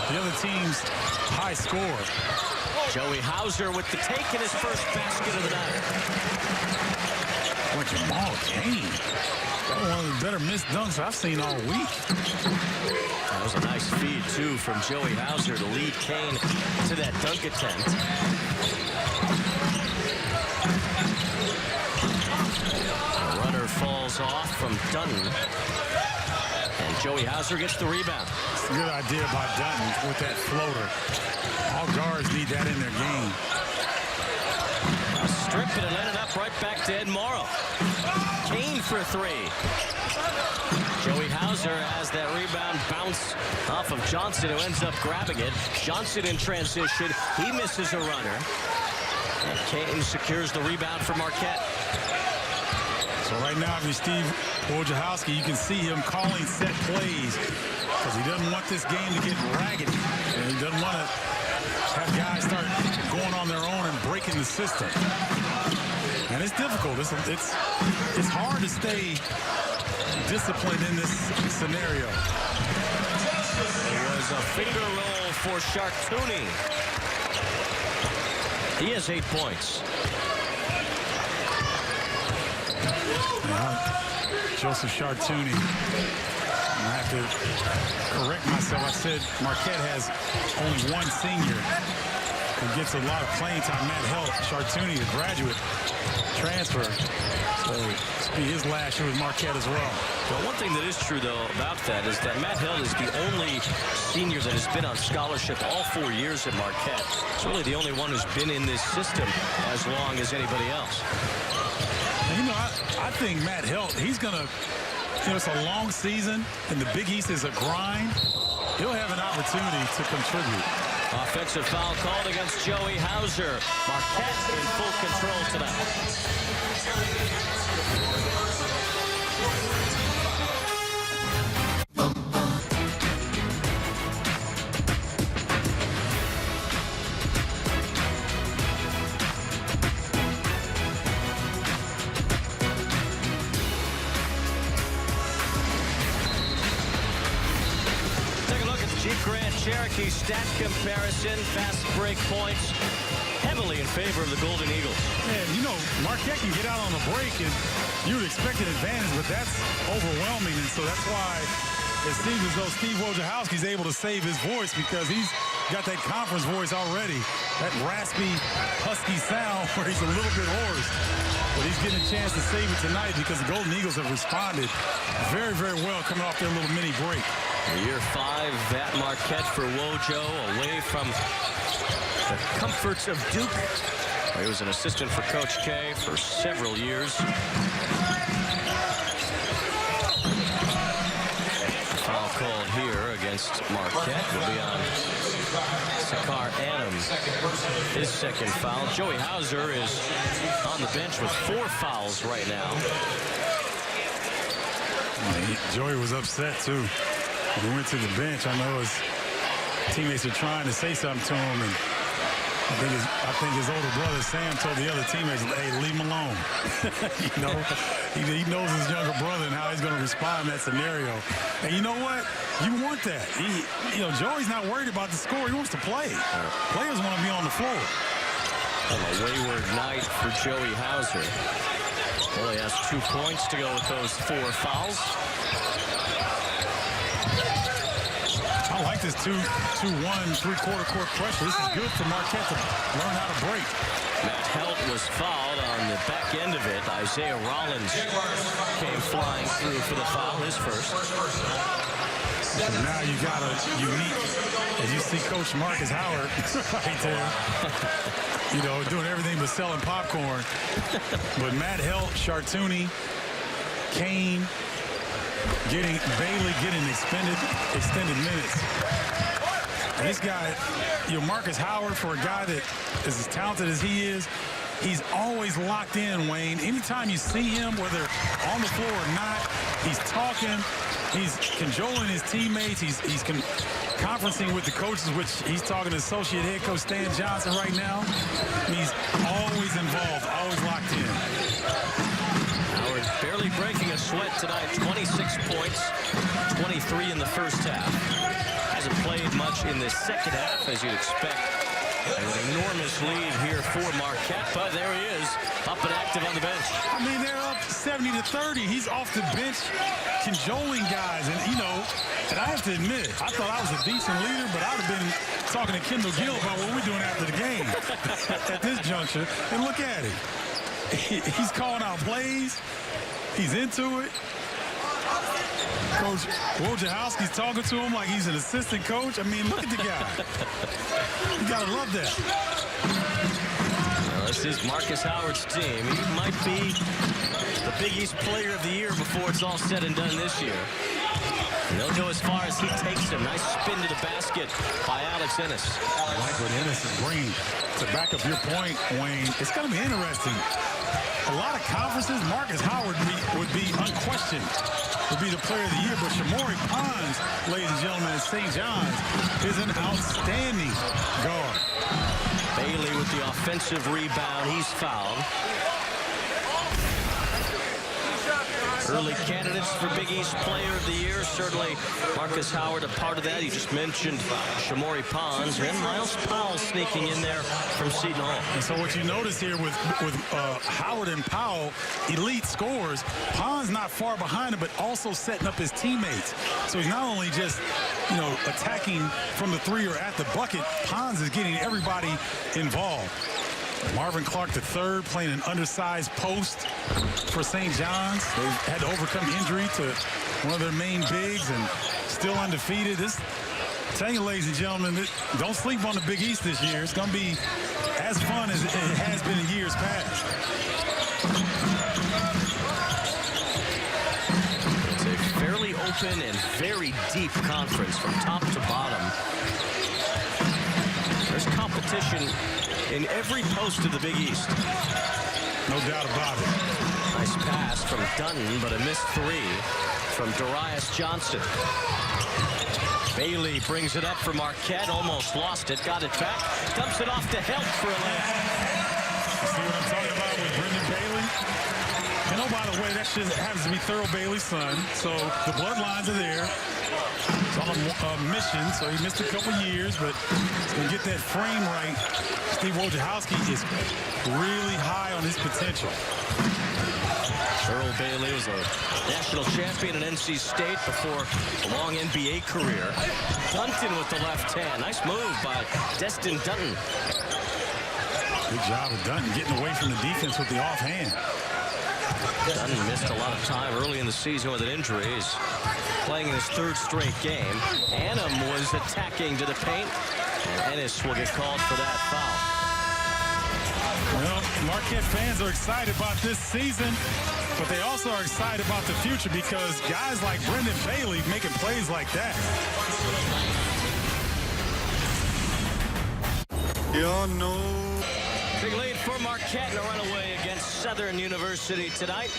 the other team's high score. Joey Hauser with the take in his first basket of the night. Boy, Jamal Kane, one of the better missed dunks I've seen all week. That was a nice feed, too, from Joey Hauser to lead Kane to that dunk attempt. The runner falls off from Dutton. And Joey Hauser gets the rebound. It's a good idea by Dutton with that floater. All guards need that in their game. Stripped it and ended up right back to Ed Morrow. Kane for 3. Joey Hauser has that rebound bounce off of Johnson, who ends up grabbing it. Johnson in transition. He misses a runner. And Kane secures the rebound for Marquette. So right now, if you're Steve Wojciechowski, you can see him calling set plays because he doesn't want this game to get raggedy. And he doesn't want to have guys start going on their own and breaking the system. And it's difficult. It's hard to stay disciplined in this scenario. It was a finger roll for Chartouni. He has 8 points. Joseph Chartouni. I have to correct myself. I said Marquette has only one senior who gets a lot of playing time. Matt Helt, Chartouni, a graduate transfer. So this will be his last year with Marquette as well. Well, one thing that is true, though, about that is that Matt Helt is the only senior that has been on scholarship all 4 years at Marquette. It's really the only one who's been in this system as long as anybody else. You know, I think Matt Helt, he's going to, it's a long season, and the Big East is a grind. He'll have an opportunity to contribute. Offensive foul called against Joey Hauser. Marquette in full control tonight. SEC stat comparison. Fast break points heavily in favor of the Golden Eagles. And, you know, Marquette can get out on the break, and you would expect an advantage, but that's overwhelming. And so that's why it seems as though Steve Wojciechowski's able to save his voice, because he's got that conference voice already, that raspy, husky sound where he's a little bit hoarse. But he's getting a chance to save it tonight because the Golden Eagles have responded very, very well coming off their little mini break. Year 5 at Marquette for Wojo, away from the comforts of Duke. He was an assistant for Coach K for several years. Foul called here against Marquette will be on Sakar Adams. His second foul. Joey Hauser is on the bench with 4 fouls right now. Joey was upset too. When he went to the bench, I know his teammates are trying to say something to him, and I think his older brother Sam told the other teammates, "Hey, leave him alone." You know, he knows his younger brother and how he's going to respond in that scenario. And you know what? You want that. Joey's not worried about the score. He wants to play. Players want to be on the floor. A wayward night for Joey Hauser. Only has 2 points to go with those 4 fouls. I like this 2-1, 3/4 court pressure. This is good for Marquette to learn how to break. Matt Helt was fouled on the back end of it. Isaiah Rollins came flying through for the foul, his first. And now you got a unique, as you see Coach Marcus Howard right there, doing everything but selling popcorn. But Matt Helt, Chartouni, Kane, Bailey getting extended minutes. And this guy, Marcus Howard, for a guy that is as talented as he is, he's always locked in, Wayne. Anytime you see him, whether on the floor or not, he's talking, he's cajoling his teammates, he's conferencing with the coaches, which he's talking to Associate Head Coach Stan Johnson right now. And he's always involved, always locked in. Howard barely breaking a sweat tonight. 26 points, 23 in the first half. Hasn't played much in the second half, as you'd expect. An enormous lead here for Marquette, but there he is, up and active on the bench. I mean, they're up 70-30. He's off the bench cajoling guys. And, and I have to admit, I thought I was a decent leader, but I'd have been talking to Kendall Gill about what we're doing after the game at this juncture. And look at him. He's calling out plays. He's into it. Coach Wojciechowski's talking to him like he's an assistant coach. I mean, look at the guy. You got to love that. Well, this is Marcus Howard's team. He might be the Big East Player of the Year before it's all said and done this year. And they'll go as far as he takes him. Nice spin to the basket by Alex Ennis. I like what Ennis is bringing. To back up your point, Wayne, it's going to be interesting. A lot of conferences, Marcus Howard would be unquestioned, would be the player of the year. But Shamori Pons, ladies and gentlemen, at St. John's, is an outstanding guard. Bailey with the offensive rebound. He's fouled. Early candidates for Big East Player of the Year. Certainly Marcus Howard a part of that. You just mentioned Shamori Pons and Miles Powell sneaking in there from Seton Hall. And so what you notice here with Howard and Powell, elite scorers, Pons not far behind him, but also setting up his teammates. So he's not only just, attacking from the 3 or at the bucket, Pons is getting everybody involved. Marvin Clark III playing an undersized post for St. John's. They've had to overcome injury to one of their main bigs and still undefeated. Tell you, ladies and gentlemen, don't sleep on the Big East this year. It's going to be as fun as it has been in years past. It's a fairly open and very deep conference from top to bottom. There's competition in every post of the Big East. No doubt about it. Nice pass from Dutton, but a missed 3 from Darius Johnson. Bailey brings it up for Marquette, almost lost it, got it back, dumps it off to Helt for a layup. See what I'm talking about with Brendan Bailey? And by the way, that shit happens to be Thurl Bailey's son, so the bloodlines are there. It's on a mission, so he missed a couple years, but he's going to get that frame right. Steve Wojciechowski is really high on his potential. Earl Bailey was a national champion at NC State before a long NBA career. Dunton with the left hand. Nice move by Destin Dunton. Good job of Dunton getting away from the defense with the offhand. Dunton missed a lot of time early in the season with an injury. He's playing in his third straight game. Annam was attacking to the paint, and Ennis will get called for that foul. Well, Marquette fans are excited about this season, but they also are excited about the future because guys like Brendan Bailey making plays like that. Y'all know. Big lead for Marquette in a runaway against Southern University tonight.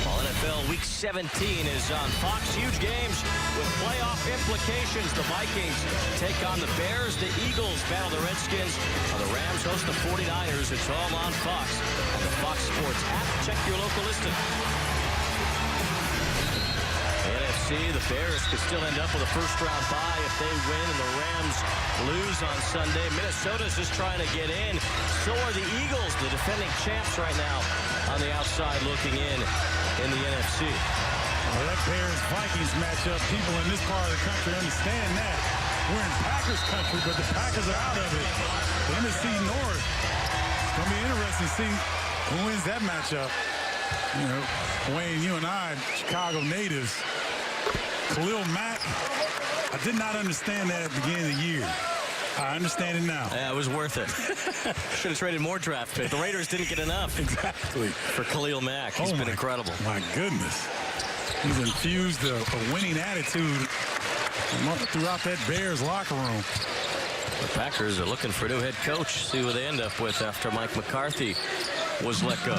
While NFL Week 17 is on Fox. Huge games with playoff implications. The Vikings take on the Bears. The Eagles battle the Redskins. The Rams host the 49ers. It's all on Fox and the Fox Sports app. Check your local listing. The NFC, the Bears could still end up with a first-round bye if they win and the Rams lose on Sunday. Minnesota's just trying to get in. So are the Eagles, the defending champs right now on the outside looking in the NFC. Well, that Bears-Vikings matchup, people in this part of the country understand that. We're in Packers country, but the Packers are out of it. The NFC North. It's going to be interesting to see who wins that matchup. You know, Wayne, you and I, Chicago natives. Khalil Mack, I did not understand that at the beginning of the year. I understand it now. Yeah, it was worth it. Should have traded more draft picks. The Raiders didn't get enough. Exactly. For Khalil Mack. He's been incredible. My goodness. He's infused a winning attitude throughout that Bears locker room. The Packers are looking for a new head coach. See what they end up with after Mike McCarthy was let go.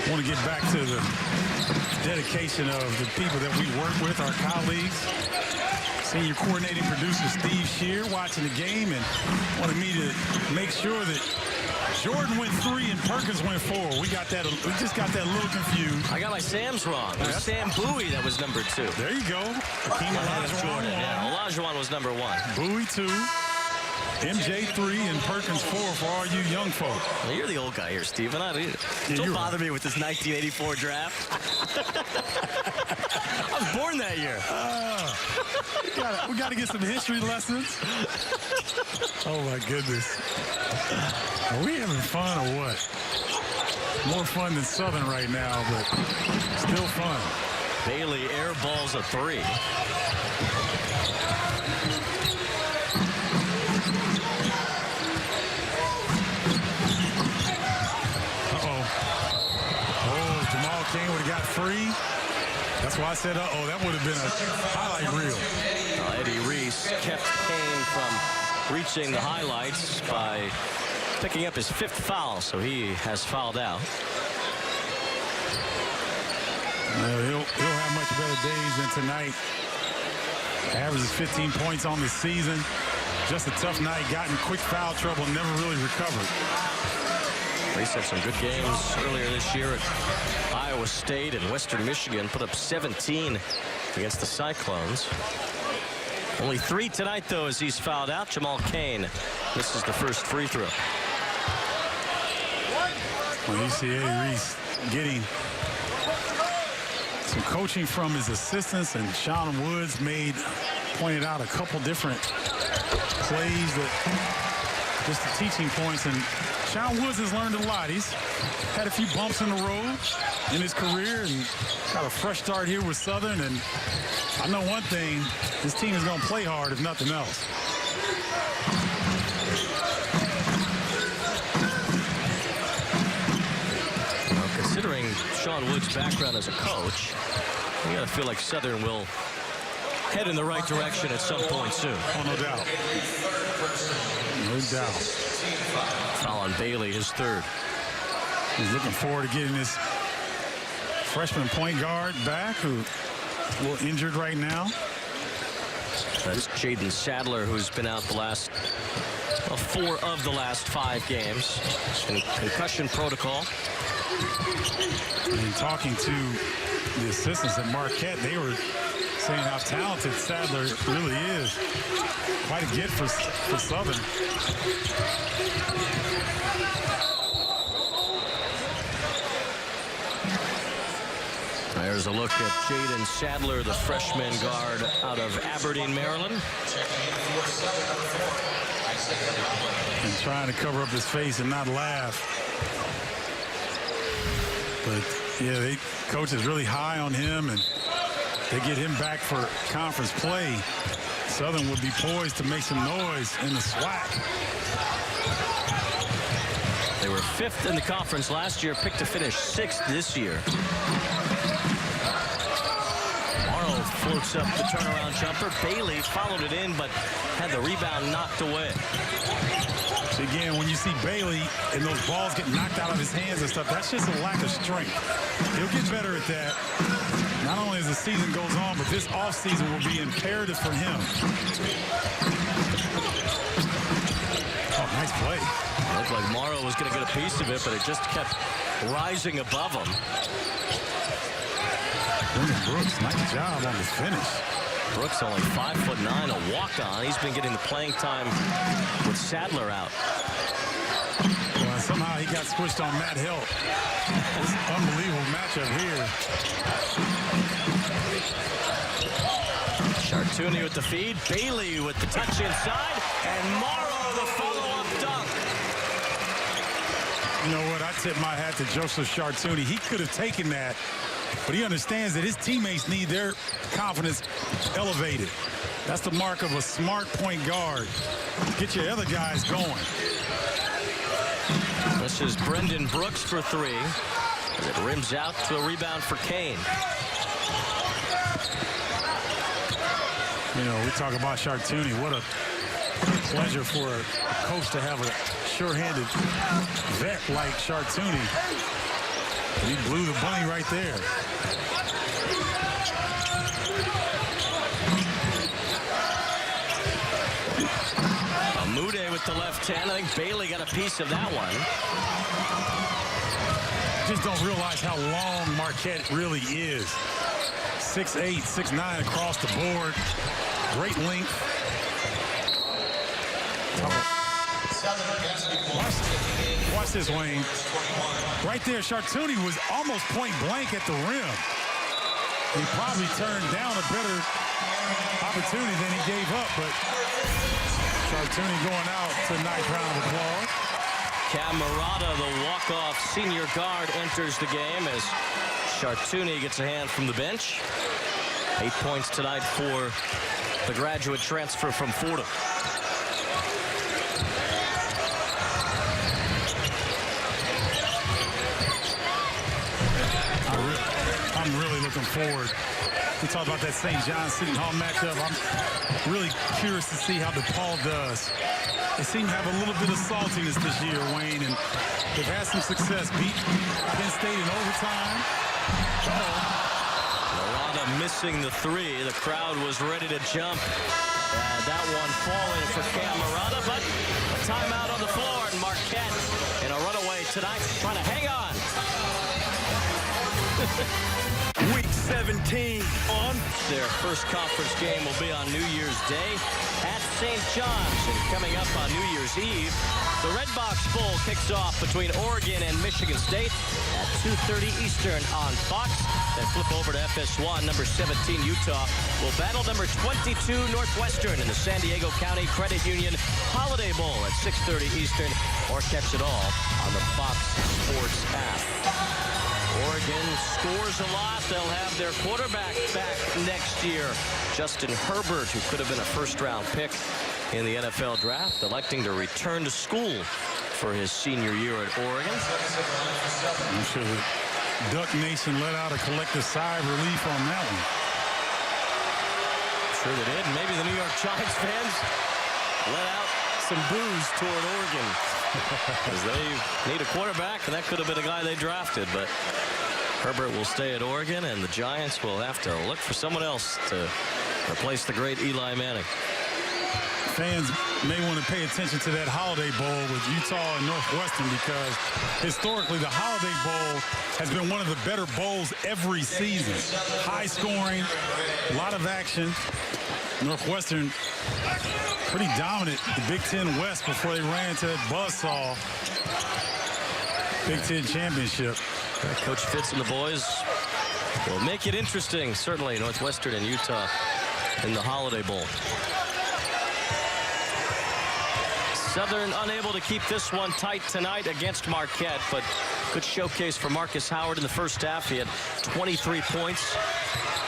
I want to get back to the dedication of the people that we work with, our colleagues. Senior coordinating producer Steve Shear watching the game and wanted me to make sure that Jordan went 3 and Perkins went 4. We just got that a little confused. I got my Sam's wrong. It was Sam Bowie that was number 2. There you go. Jordan. Yeah, Olajuwon was number 1. Bowie 2. MJ 3 and Perkins 4 for all you young folk. Well, you're the old guy here, Steven. Don't bother me with this 1984 draft. I was born that year. We got to get some history lessons. Oh, my goodness. Are we having fun or what? More fun than Southern right now, but still fun. Bailey airballs a 3. Kane would have got free. That's why I said, uh-oh, that would have been a highlight reel. Eddie Reese kept Kane from reaching the highlights by picking up his 5th foul, so he has fouled out. He'll have much better days than tonight. Averages 15 points on the season. Just a tough night, got in quick foul trouble, never really recovered. Reese had some good games earlier this year at Iowa State and Western Michigan. Put up 17 against the Cyclones. Only 3 tonight, though, as he's fouled out. Jamal Kane misses the first free throw. Well, you see Eddie Reese getting some coaching from his assistants, and Sean Woods pointed out a couple different plays that just the teaching points, and Sean Woods has learned a lot. He's had a few bumps in the road in his career and got a fresh start here with Southern. And I know one thing, this team is going to play hard if nothing else. Well, considering Sean Woods' background as a coach, you got to feel like Southern will head in the right direction at some point soon. Oh, no doubt. No doubt. Foul on Bailey, his 3rd. He's looking forward to getting this freshman point guard back, who's a little injured right now. That's Jaden Sadler, who's been out the last 4 of the last 5 games in concussion protocol. And talking to the assistants at Marquette, they were saying how talented Sadler really is. Quite a get for Southern. There's a look at Jaden Sadler, the freshman guard out of Aberdeen, Maryland. And trying to cover up his face and not laugh. But yeah, coach is really high on him, and they get him back for conference play. Southern would be poised to make some noise in the SWAC. They were 5th in the conference last year, picked to finish 6th this year. Morrow floats up the turnaround jumper. Bailey followed it in, but had the rebound knocked away. So again, when you see Bailey and those balls get knocked out of his hands and stuff, that's just a lack of strength. He'll get better at that, not only as the season goes on, but this offseason will be imperative for him. Oh, nice play. It looked like Morrow was going to get a piece of it, but it just kept rising above him. Brendan Brooks, nice job on the finish. Brooks only 5'9", a walk-on. He's been getting the playing time with Sadler out. Well, somehow he got squished on Matt Hill. This unbelievable matchup here. Chartouni with the feed. Bailey with the touch inside. And Morrow the follow-up dunk. You know what? I tip my hat to Joseph Chartouni. He could have taken that, but he understands that his teammates need their confidence elevated. That's the mark of a smart point guard. Get your other guys going. This is Brendan Brooks for 3. It rims out to a rebound for Kane. You know, we talk about Chartouni. What a pleasure for a coach to have a sure-handed vet like Chartouni. He blew the bunny right there. Amude with the left hand. I think Bailey got a piece of that one. Just don't realize how long Marquette really is. 6'8", 6'9" across the board. Great length. Watch this, Wayne. Right there, Chartouni was almost point blank at the rim. He probably turned down a better opportunity than he gave up, but Chartouni going out to a nice round of applause. Camarada, the walk-off senior guard, enters the game as Chartouni gets a hand from the bench. 8 points tonight for the graduate transfer from Fordham. I'm really looking forward. We talk about that St. John Seton Hall matchup. I'm really curious to see how DePaul does. They seem to have a little bit of saltiness this year, Wayne, and they've had some success. Beat Penn State in overtime. Marada missing the 3. The crowd was ready to jump. That one falling for Camarada, but a timeout on the floor, and Marquette in a runaway tonight, trying to hang on. Week 17 on. Their first conference game will be on New Year's Day at St. John's. And coming up on New Year's Eve, the Red Box Bowl kicks off between Oregon and Michigan State at 2:30 Eastern on Fox. Then flip over to FS1. Number 17 Utah will battle number 22 Northwestern in the San Diego County Credit Union Holiday Bowl at 6:30 Eastern, or catch it all on the Fox Sports app. Oregon scores a lot. They'll have their quarterback back next year. Justin Herbert, who could have been a first-round pick in the NFL draft, electing to return to school for his senior year at Oregon. I'm sure the Duck Nation let out a collective sigh of relief on that one. Sure they did. Maybe the New York Giants fans let out some boos toward Oregon. Because they need a quarterback, and that could have been a guy they drafted. But Herbert will stay at Oregon, and the Giants will have to look for someone else to replace the great Eli Manning. fans may want to pay attention to that Holiday Bowl with Utah and Northwestern, because historically the Holiday Bowl has been one of the better bowls every season. High scoring, a lot of action. Northwestern pretty dominant the Big Ten West before they ran into that buzzsaw Big Ten championship. Coach Fitz and the boys will make it interesting, certainly, Northwestern and Utah in the Holiday Bowl. Southern unable to keep this one tight tonight against Marquette, but good showcase for Marcus Howard in the first half. He had 23 points,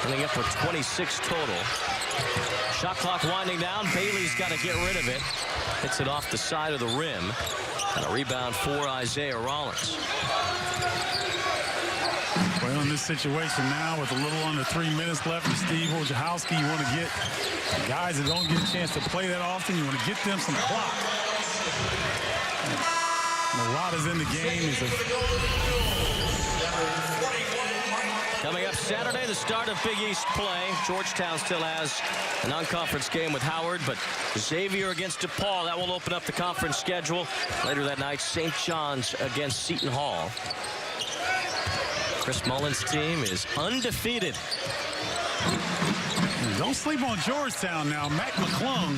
ending up with 26 total. Shot clock winding down. Bailey's got to get rid of it. Hits it off the side of the rim. And a rebound for Isaiah Rollins. Well, in this situation now with a little under 3 minutes left for Steve Wojciechowski, you want to get guys that don't get a chance to play that often. You want to get them some clock. Mulata's in the game. Coming up Saturday, the start of Big East play. Georgetown still has a non-conference game with Howard, but Xavier against DePaul, that will open up the conference schedule. Later that night, St. John's against Seton Hall. Chris Mullen's team is undefeated. Don't sleep on Georgetown now. Mac McClung,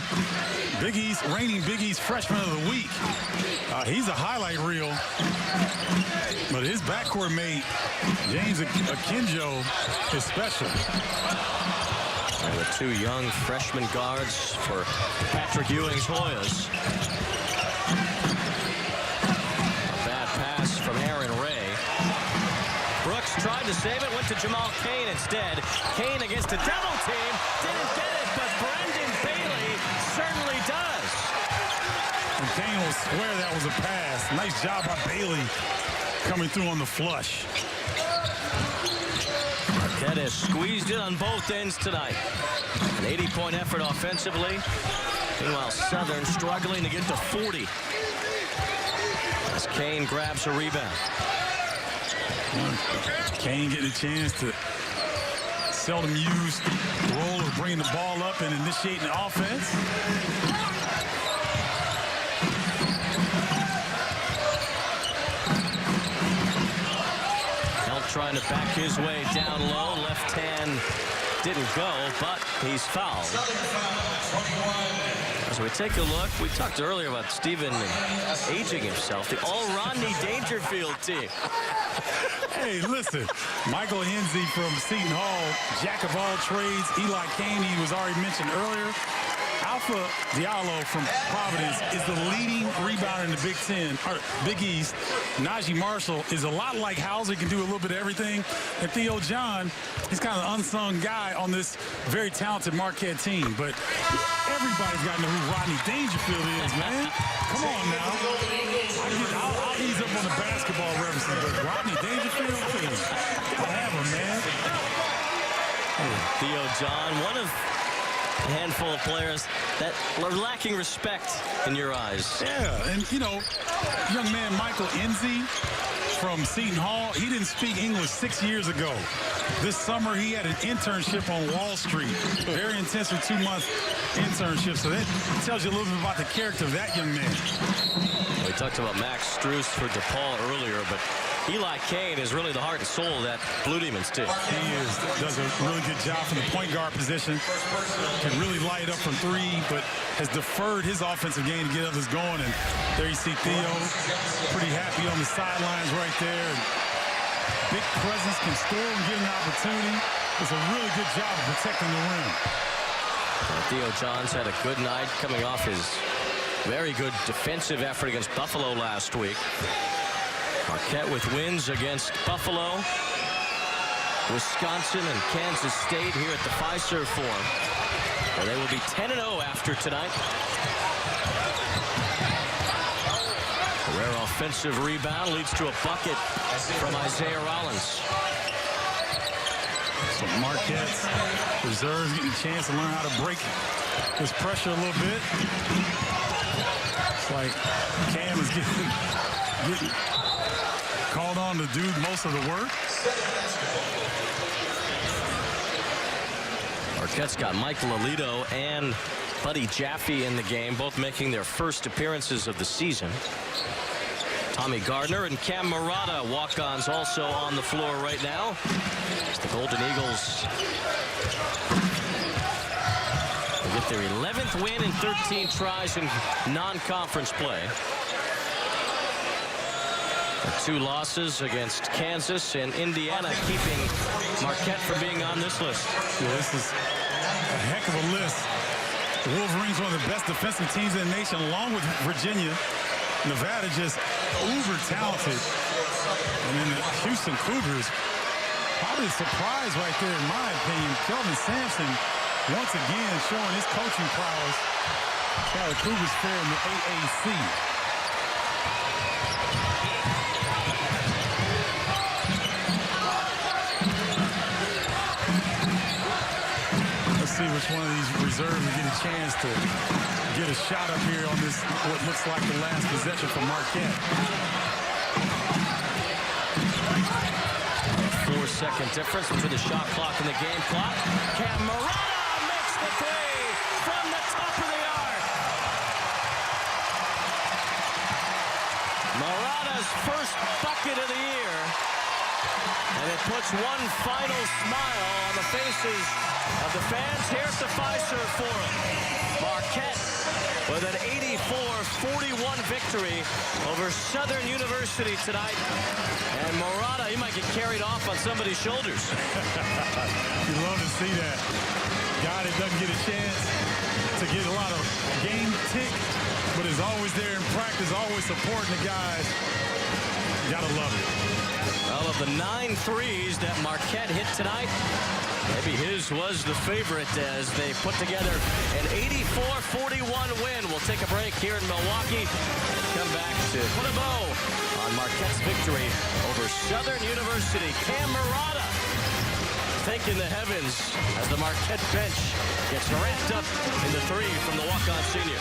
Big East, reigning Big East Freshman of the Week. He's a highlight reel. But his backcourt mate, James Akinjo, is special. And the two young freshman guards for Patrick Ewing's Hoyas. A bad pass from Aaron Ray. Brooks tried to save it, went to Jamal Cain instead. Cain against a double team. Didn't get it, but Brendan Bailey certainly does. And Cain will swear that was a pass. Nice job by Bailey coming through on the flush. Marquette has squeezed it on both ends tonight. An 80-point effort offensively. Meanwhile, Southern struggling to get to 40. As Cain grabs a rebound. Cain getting a chance to seldom use the role of bringing the ball up and initiating the offense. Held trying to back his way down low. Left hand didn't go, but he's fouled. As we take a look, we talked earlier about Steven aging himself. The all Rodney Dangerfield team. Hey, listen, Michael Enzi from Seton Hall, jack of all trades. Eli Cain, he was already mentioned earlier. Alpha Diallo from Providence is the leading rebounder in the Big East. Najee Marshall is a lot like Hauser, can do a little bit of everything. And Theo John, he's kind of an unsung guy on this very talented Marquette team. But everybody's got to know who Rodney Dangerfield is, man. Come on now. I'll ease up on the basketball references, but Rodney Dangerfield, I'll have him, man. Theo John, one of a handful of players that are lacking respect in your eyes. Yeah, and you know, young man Michael Enzi from Seton Hall, he didn't speak English 6 years ago. This summer he had an internship on Wall Street. Very intensive 2-month internship, so that tells you a little bit about the character of that young man. We talked about Max Strus for DePaul earlier, but Eli Cain is really the heart and soul of that Blue Demons team. He does a really good job from the point guard position. Can really light up from three, but has deferred his offensive game to get others going. And there you see Theo, pretty happy on the sidelines right there. Big presence, can score and get an opportunity. Does a really good job of protecting the rim. Theo Johns had a good night coming off his very good defensive effort against Buffalo last week. Marquette with wins against Buffalo, Wisconsin, and Kansas State here at the Fiserv Forum, where they will be 10-0 after tonight. A rare offensive rebound leads to a bucket from Isaiah Rollins. So Marquette's reserves getting a chance to learn how to break his pressure a little bit. It's like Cam is getting called on to do most of the work. Marquette's got Michael Alito and Buddy Jaffe in the game, both making their first appearances of the season. Tommy Gardner and Cam Murata, walk-ons, also on the floor right now. As the Golden Eagles will get their 11th win in 13 tries in non-conference play. The 2 losses against Kansas and Indiana, keeping Marquette from being on this list. Yeah, this is a heck of a list. The Wolverines, one of the best defensive teams in the nation, along with Virginia. Nevada just uber talented. And then the Houston Cougars, probably a surprise right there in my opinion. Kelvin Sampson once again showing his coaching prowess. That's how the Cougars fare in the AAC. Let's see which one of these reserves will get a chance to get a shot up here on this, what looks like the last possession for Marquette. 4-second difference between the shot clock and the game clock. Cam Murata makes the 3 from the top of the arc. Murata's first bucket of the year. And it puts one final smile on the faces of the fans here at the Fiserv Forum. Marquette with an 84-41 victory over Southern University tonight. And Murata, he might get carried off on somebody's shoulders. You love to see that. Guy that doesn't get a chance to get a lot of game tick, but is always there in practice, always supporting the guys. You gotta love it. Well, of the 9 threes that Marquette hit tonight, maybe his was the favorite as they put together an 84-41 win. We'll take a break here in Milwaukee and come back to put a bow on Marquette's victory over Southern University. Cam Murata thanking the heavens as the Marquette bench gets wrapped up in the 3 from the walk-on senior.